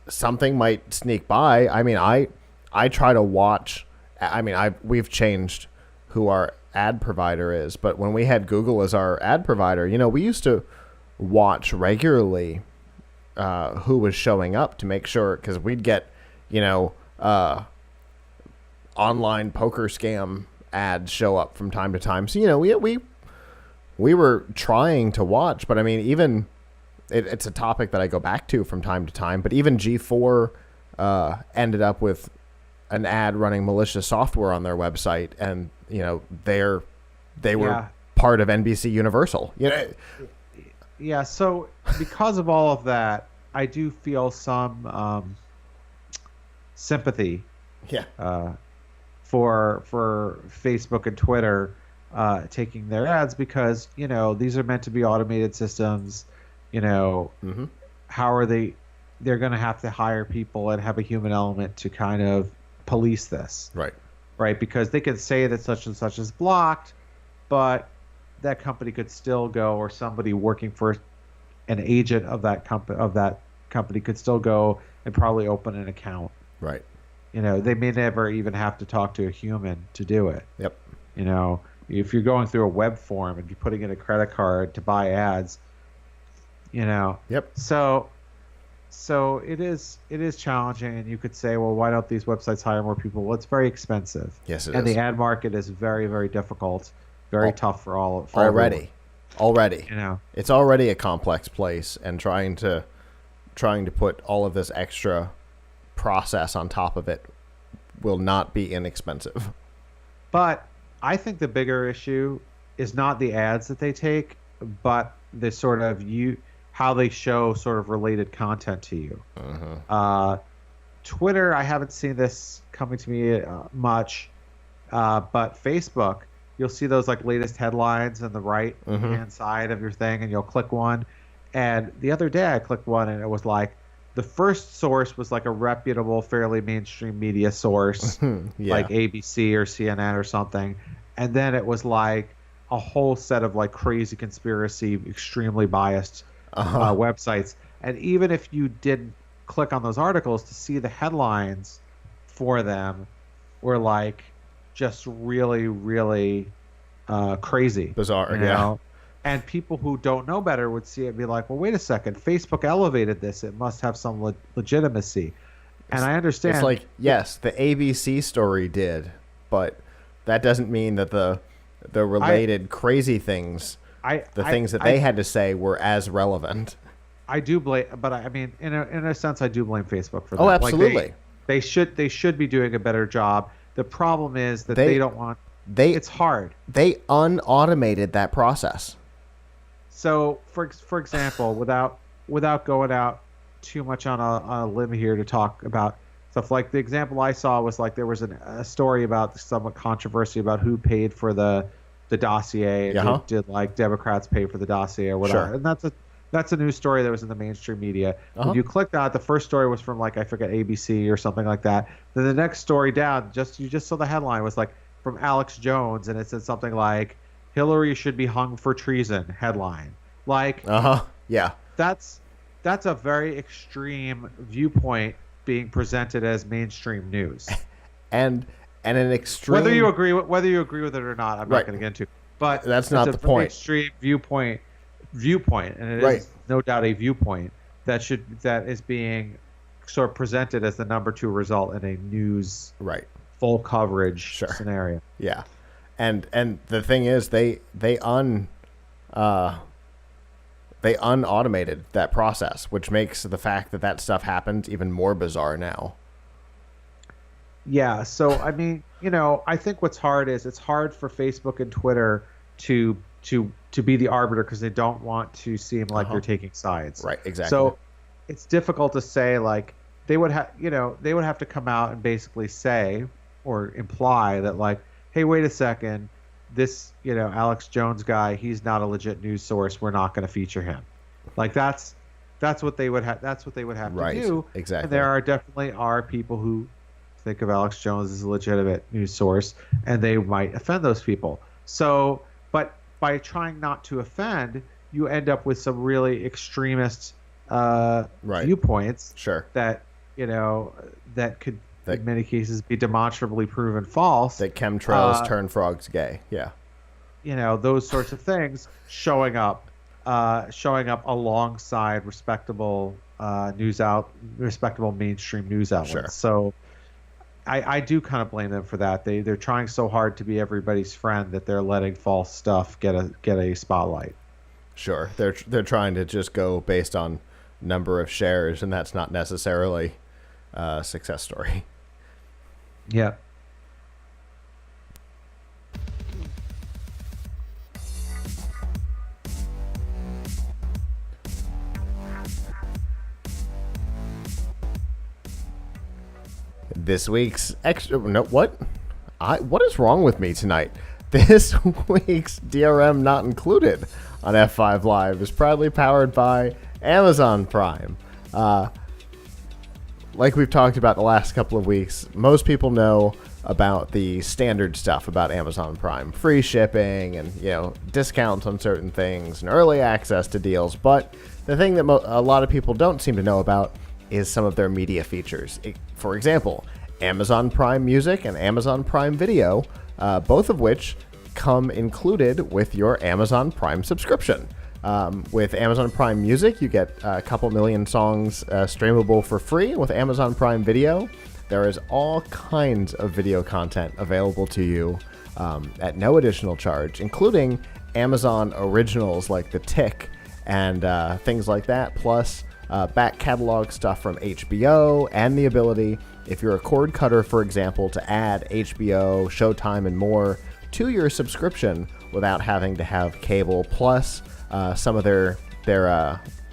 something might sneak by. I mean, I try to watch. I mean, we've changed who our ad provider is, but when we had Google as our ad provider, we used to watch regularly who was showing up to make sure, because we'd get online poker scam ads show up from time to time. So we were trying to watch, but I mean, even it's a topic that I go back to from time to time. But even G4 ended up with an ad running malicious software on their website, and they were part of NBC Universal. Yeah. So because of all of that, I do feel some sympathy. Yeah. for Facebook and Twitter taking their ads because these are meant to be automated systems. Mm-hmm. How are they? They're going to have to hire people and have a human element to kind of police this, right? Because they can say that such and such is blocked, but that company could still go, or somebody working for an agent of that company could still go and probably open an account. Right. They may never even have to talk to a human to do it. Yep. If you're going through a web form and you're putting in a credit card to buy ads, Yep. So it is challenging, and you could say, well, why don't these websites hire more people? Well, it's very expensive. Yes, it and is. the ad market is very, very difficult, very tough for already. everyone. It's already a complex place, and trying to put all of this extra process on top of it will not be inexpensive. But I think the bigger issue is not the ads that they take, but the sort of how they show sort of related content to you. Twitter, I haven't seen this coming to me much, but Facebook, you'll see those like latest headlines on the right hand side of your thing, and you'll click one. And the other day I clicked one, and it was like the first source was like a reputable, fairly mainstream media source, like ABC or CNN or something. And then it was like a whole set of like crazy conspiracy, extremely biased websites. And even if you didn't click on those articles, to see the headlines for them were like just really, really crazy, bizarre, yeah. And people who don't know better would see it and be like, well, wait a second, Facebook elevated this, it must have some legitimacy. And I understand it's like, yes, the ABC story did, but that doesn't mean that the related crazy things, things that they had to say, were as relevant. I do blame, but I mean, in a sense, I do blame Facebook for that. Oh, absolutely. Like they should be doing a better job. The problem is that they don't want. It's hard. They unautomated that process. So, for example, without going out too much on a limb here to talk about stuff, like the example I saw was like there was a story about some controversy about who paid for the dossier. And did like Democrats pay for the dossier or whatever? Sure. And that's a news story that was in the mainstream media. When you clicked on it, the first story was from like, I forget, ABC or something like that. Then the next story down, you just saw the headline was like from Alex Jones, and it said something like Hillary should be hung for treason. Headline. Like yeah. That's a very extreme viewpoint being presented as mainstream news. and an extreme, whether you agree with it or not, I'm not going to get into. But that's not the point. Extreme viewpoint, and it is no doubt a viewpoint that is being sort of presented as the number 2 result in a news full coverage scenario. Yeah, and the thing is, they unautomated that process, which makes the fact that stuff happens even more bizarre now. Yeah, so I mean, I think what's hard is it's hard for Facebook and Twitter to be the arbiter because they don't want to seem like they're taking sides. Right, exactly. So it's difficult to say, like, they would have to come out and basically say or imply that, like, hey, wait a second, this Alex Jones guy, he's not a legit news source, we're not going to feature him. Like that's what they would have to do. Exactly. And there definitely are people who think of Alex Jones as a legitimate news source, and they might offend those people. So, but by trying not to offend, you end up with some really extremist viewpoints. Sure. That that could in many cases be demonstrably proven false. That chemtrails turn frogs gay. Yeah. Those sorts of things showing up alongside respectable mainstream news outlets. Sure. So I do kind of blame them for that. They're trying so hard to be everybody's friend that they're letting false stuff get a spotlight. Sure. They're trying to just go based on number of shares, and that's not necessarily a success story. Yeah. This week's extra... No, what? What is wrong with me tonight? This week's DRM Not Included on F5 Live is proudly powered by Amazon Prime. Like we've talked about the last couple of weeks, most people know about the standard stuff about Amazon Prime. Free shipping and, discounts on certain things and early access to deals. But the thing that a lot of people don't seem to know about is some of their media features. For example, Amazon Prime Music and Amazon Prime Video, both of which come included with your Amazon Prime subscription. With Amazon Prime Music, you get a couple million songs streamable for free. With Amazon Prime Video, there is all kinds of video content available to you at no additional charge, including Amazon originals like The Tick and things like that, plus back catalog stuff from HBO, and the ability, if you're a cord cutter, for example, to add HBO, Showtime, and more to your subscription without having to have cable, plus some of their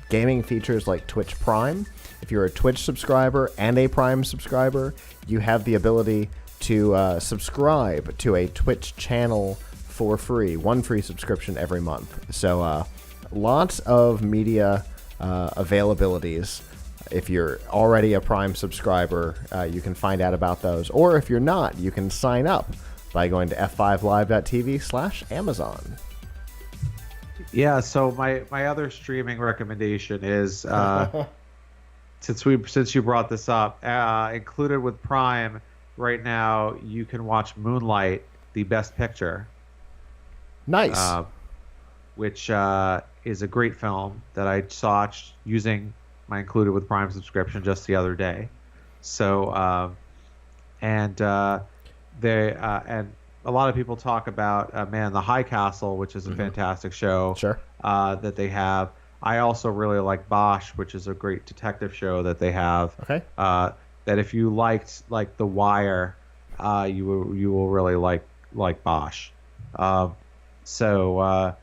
gaming features like Twitch Prime. If you're a Twitch subscriber and a Prime subscriber, you have the ability to subscribe to a Twitch channel for free, one free subscription every month. So lots of media availabilities. If you're already a Prime subscriber, you can find out about those. Or if you're not, you can sign up by going to f5live.tv/Amazon. Yeah, so my other streaming recommendation is since you brought this up, included with Prime right now, you can watch Moonlight, the Best Picture. Nice. Which is a great film that I saw using my included with Prime subscription just the other day. So and a lot of people talk about the High Castle, which is a fantastic show. Sure. That they have. I also really like Bosch, which is a great detective show that they have. Okay. That if you liked like The Wire, you will really like Bosch. So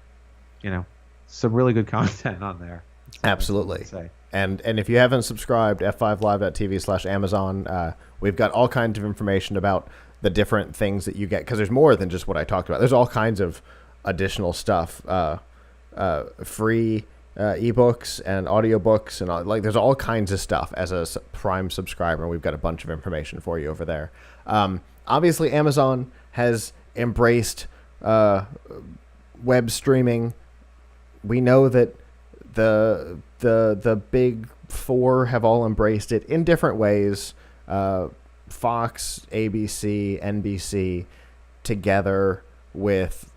some really good content on there. Absolutely. And if you haven't subscribed, f5live.tv/Amazon, we've got all kinds of information about the different things that you get, because there's more than just what I talked about. There's all kinds of additional stuff, free ebooks and audiobooks, and there's all kinds of stuff as a Prime subscriber. We've got a bunch of information for you over there. Obviously, Amazon has embraced web streaming. We know that the big four have all embraced it in different ways. Fox, ABC, NBC, together with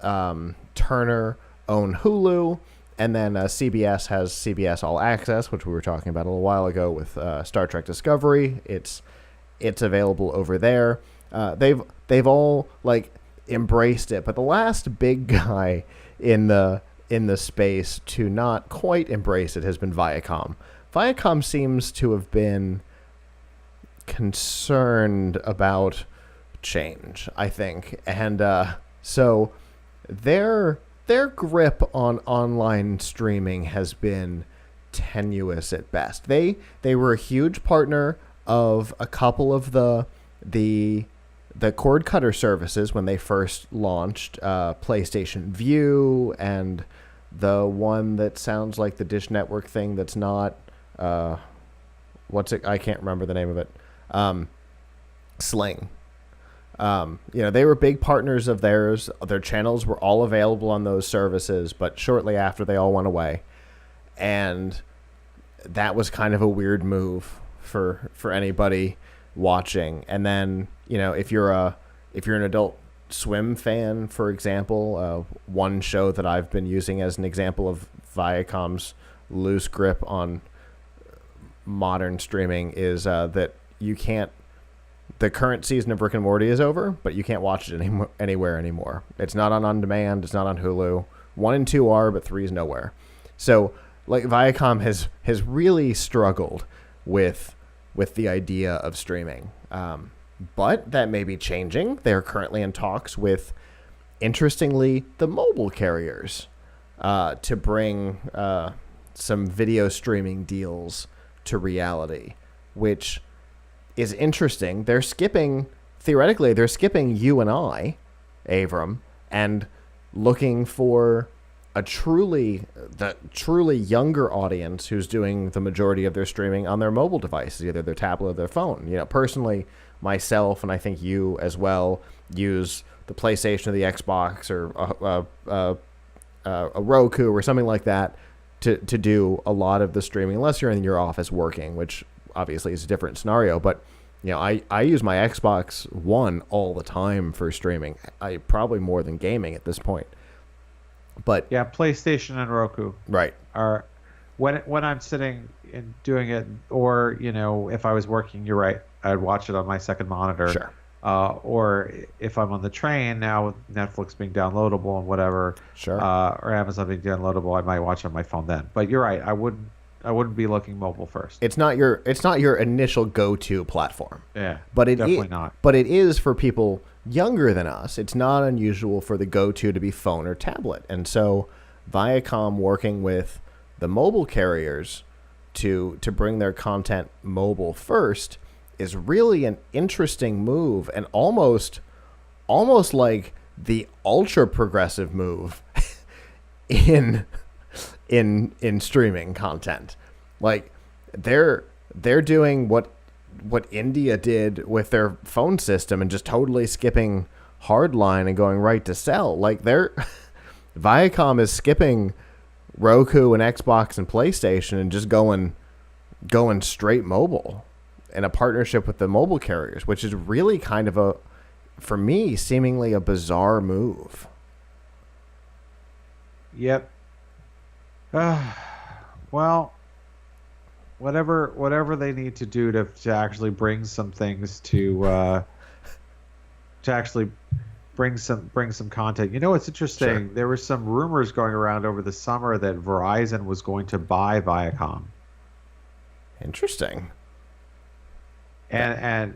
Turner, own Hulu, and then CBS has CBS All Access, which we were talking about a little while ago with Star Trek Discovery. It's available over there. They've all embraced it, but the last big guy in the space to not quite embrace it has been Viacom. Viacom seems to have been concerned about change, I think, and so their grip on online streaming has been tenuous at best. They were a huge partner of a couple of the cord cutter services when they first launched, PlayStation Vue, and the one that sounds like the Dish Network thing that's not, what's it? I can't remember the name of it. Sling. They were big partners of theirs. Their channels were all available on those services, but shortly after they all went away. And that was kind of a weird move for anybody watching. And then, if you're an Adult Swim fan, for example, one show that I've been using as an example of Viacom's loose grip on modern streaming is that you can't. The current season of Rick and Morty is over, but you can't watch it anywhere anymore. It's not on demand. It's not on Hulu. 1 and 2 are, but 3 is nowhere. So, Viacom has really struggled with the idea of streaming. But that may be changing. They're currently in talks with, interestingly, the mobile carriers to bring some video streaming deals to reality, which is interesting. They're skipping theoretically, they're skipping you and I, Avram, and looking for the truly younger audience who's doing the majority of their streaming on their mobile devices, either their tablet or their phone. Personally, myself, and I think you as well, use the PlayStation or the Xbox or a Roku or something like that to do a lot of the streaming, unless you're in your office working, which obviously is a different scenario. But I use my Xbox One all the time for streaming. I probably more than gaming at this point. But yeah, PlayStation and Roku right are when I'm sitting and doing it, or if I was working, you're right, I'd watch it on my second monitor. Sure. Or if I'm on the train now with Netflix being downloadable and whatever, Sure. Or Amazon being downloadable, I might watch it on my phone then. But you're right, I wouldn't be looking mobile first. It's not your initial go-to platform. Yeah, but definitely not. But it is for people younger than us. It's not unusual for the go-to to be phone or tablet. And so Viacom working with the mobile carriers to bring their content mobile first is really an interesting move, and almost like the ultra progressive move in streaming content. Like they're doing what India did with their phone system and just totally skipping hardline and going right to cell. Like Viacom is skipping Roku and Xbox and PlayStation and just going straight mobile in a partnership with the mobile carriers, which is really kind of for me, seemingly a bizarre move. Yep. Well, whatever they need to do to actually bring some things to actually bring some content. It's interesting. Sure. There were some rumors going around over the summer that Verizon was going to buy Viacom. Interesting. And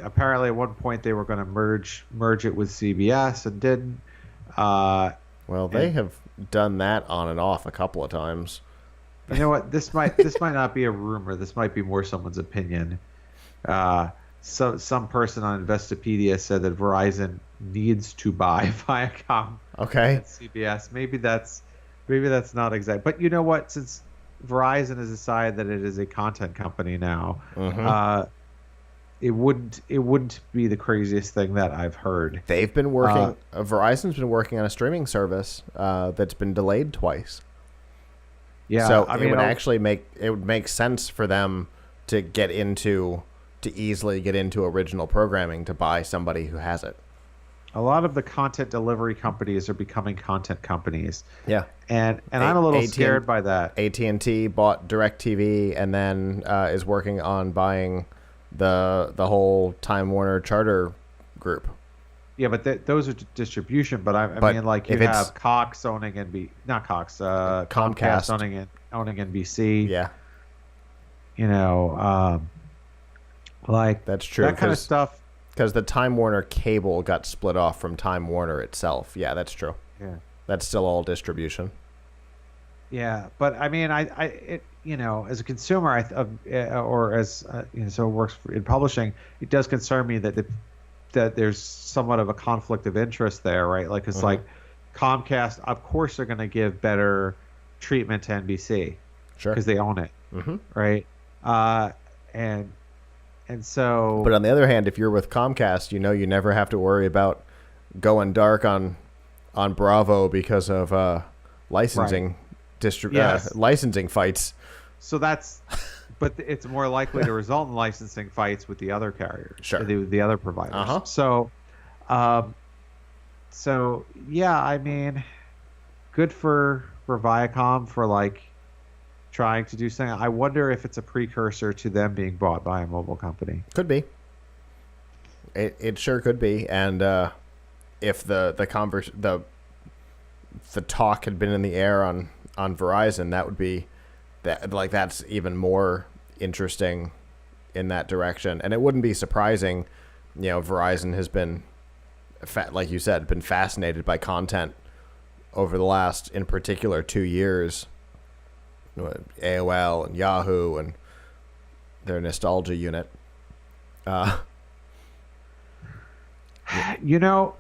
apparently at one point they were going to merge it with CBS and didn't. Well, they have done that on and off a couple of times. You know what? This might not be a rumor. This might be more someone's opinion. So some person on Investopedia said that Verizon needs to buy Viacom. Okay. At CBS. Maybe that's not exact. But you know what? Since Verizon has decided that it is a content company now, it wouldn't be the craziest thing that I've heard. They've been working. Verizon's been working on a streaming service that's been delayed twice. Yeah, so it would make sense for them to easily get into original programming to buy somebody who has it. A lot of the content delivery companies are becoming content companies. Yeah, and I'm a little scared by that. AT&T bought DirecTV and then is working on buying the whole Time Warner Charter group. Yeah, but those are distribution. But I mean, like you have Cox owning Comcast owning NBC. Yeah, like that's true. That kind of stuff. Because the Time Warner cable got split off from Time Warner itself. Yeah, that's true. Yeah, that's still all distribution. Yeah, but I mean, as a consumer, or as so it works in publishing, it does concern me that there's somewhat of a conflict of interest there, right? Like it's like Comcast, of course, they're going to give better treatment to NBC, sure, because they own it, right? And so, but on the other hand, if you're with Comcast, you never have to worry about going dark on Bravo because of licensing. Right. Licensing fights. So but it's more likely to result in licensing fights with the other carriers, sure, the other providers. So yeah, I mean, good for Viacom for like trying to do something. I wonder if it's a precursor to them being bought by a mobile company. Could be. It sure could be, and if the talk had been in the air on Verizon, that would be that's even more interesting in that direction. And it wouldn't be surprising, Verizon has been, like you said, been fascinated by content over the last, in particular, 2 years. AOL and Yahoo and their nostalgia unit. you know,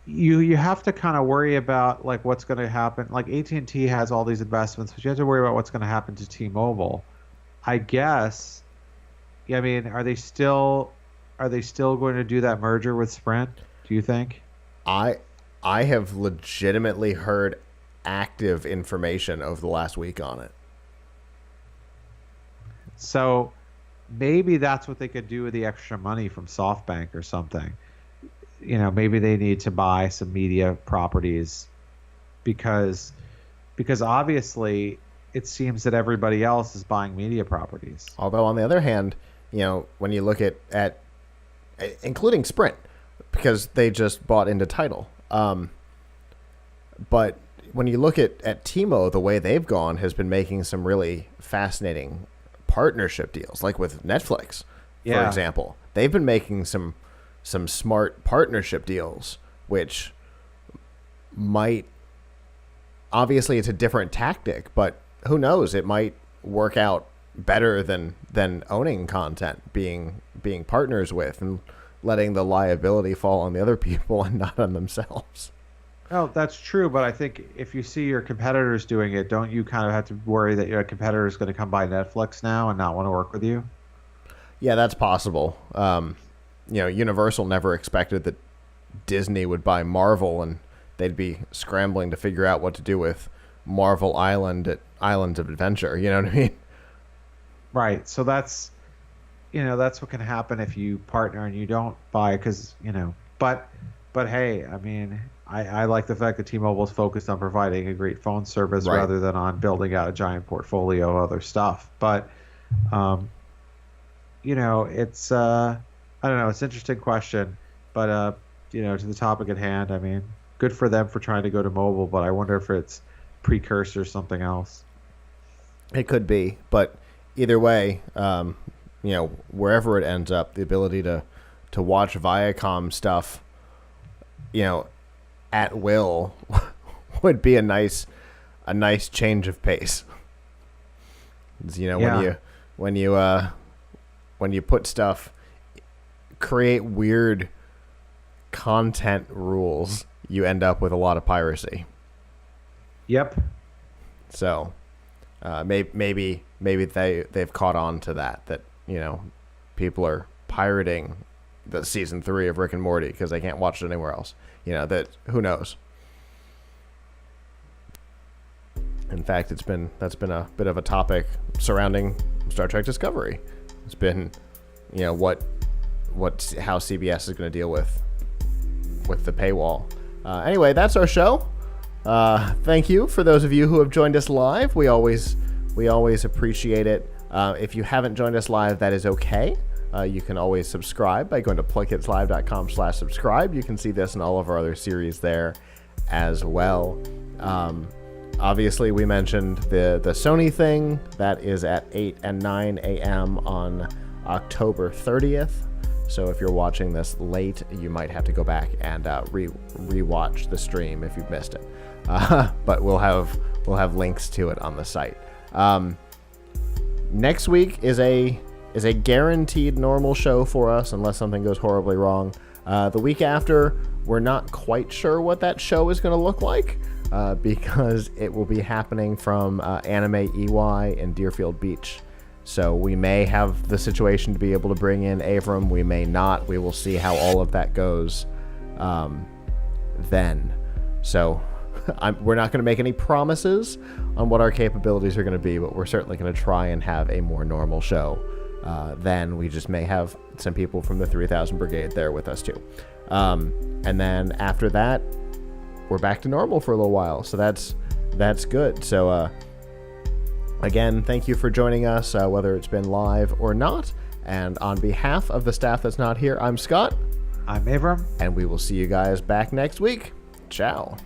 you have to kind of worry about like what's going to happen. Like AT&T has all these investments, but you have to worry about what's going to happen to T-Mobile. I guess. Yeah, I mean, are they still going to do that merger with Sprint? Do you think? I I have legitimately heard active information over the last week on it. So maybe that's what they could do with the extra money from SoftBank or something. Maybe they need to buy some media properties because obviously it seems that everybody else is buying media properties. Although on the other hand, when you look at including Sprint, because they just bought into Tidal. But when you look at T-Mo, the way they've gone has been making some really fascinating partnership deals, like with Netflix, for example. They've been making some smart partnership deals, which might, obviously it's a different tactic, but who knows, it might work out better than owning content, being partners with and letting the liability fall on the other people and not on themselves. No, that's true, but I think if you see your competitors doing it, don't you kind of have to worry that your competitor is going to come by Netflix now and not want to work with you? Yeah, that's possible. Universal never expected that Disney would buy Marvel, and they'd be scrambling to figure out what to do with Marvel Island at Islands of Adventure. You know what I mean? Right. So that's what can happen if you partner and you don't buy, because but hey, I mean, I like the fact that T-Mobile is focused on providing a great phone service rather than on building out a giant portfolio of other stuff. But it's I don't know, it's an interesting question, but to the topic at hand, I mean, good for them for trying to go to mobile, but I wonder if it's precursor to something else. It could be, but either way, wherever it ends up, the ability to watch Viacom stuff, at will would be a nice change of pace. When you put stuff, create weird content rules, you end up with a lot of piracy. Yep. So maybe they've caught on to that people are pirating the season 3 of Rick and Morty because they can't watch it anywhere else. That who knows. In fact, that's been a bit of a topic surrounding Star Trek Discovery. It's been, how CBS is going to deal with the paywall. Anyway, that's our show. Thank you for those of you who have joined us live. We always appreciate it. If you haven't joined us live, that is okay. You can always subscribe by going to PLUGHITZlive.com/subscribe. You can see this and all of our other series there as well. Obviously, we mentioned the Sony thing. That is at 8 and 9 a.m. on October 30th. So if you're watching this late, you might have to go back and rewatch the stream if you've missed it. But we'll have links to it on the site. Next week is a guaranteed normal show for us unless something goes horribly wrong. The week after, we're not quite sure what that show is going to look like because it will be happening from Anime EY in Deerfield Beach. So we may have the situation to be able to bring in Avram. We may not. We will see how all of that goes then. So we're not going to make any promises on what our capabilities are going to be, but we're certainly going to try and have a more normal show. Then we just may have some people from the 3000 Brigade there with us too. And then after that, we're back to normal for a little while. So that's good. So again, thank you for joining us, whether it's been live or not. And on behalf of the staff that's not here, I'm Scott. I'm Avram. And we will see you guys back next week. Ciao.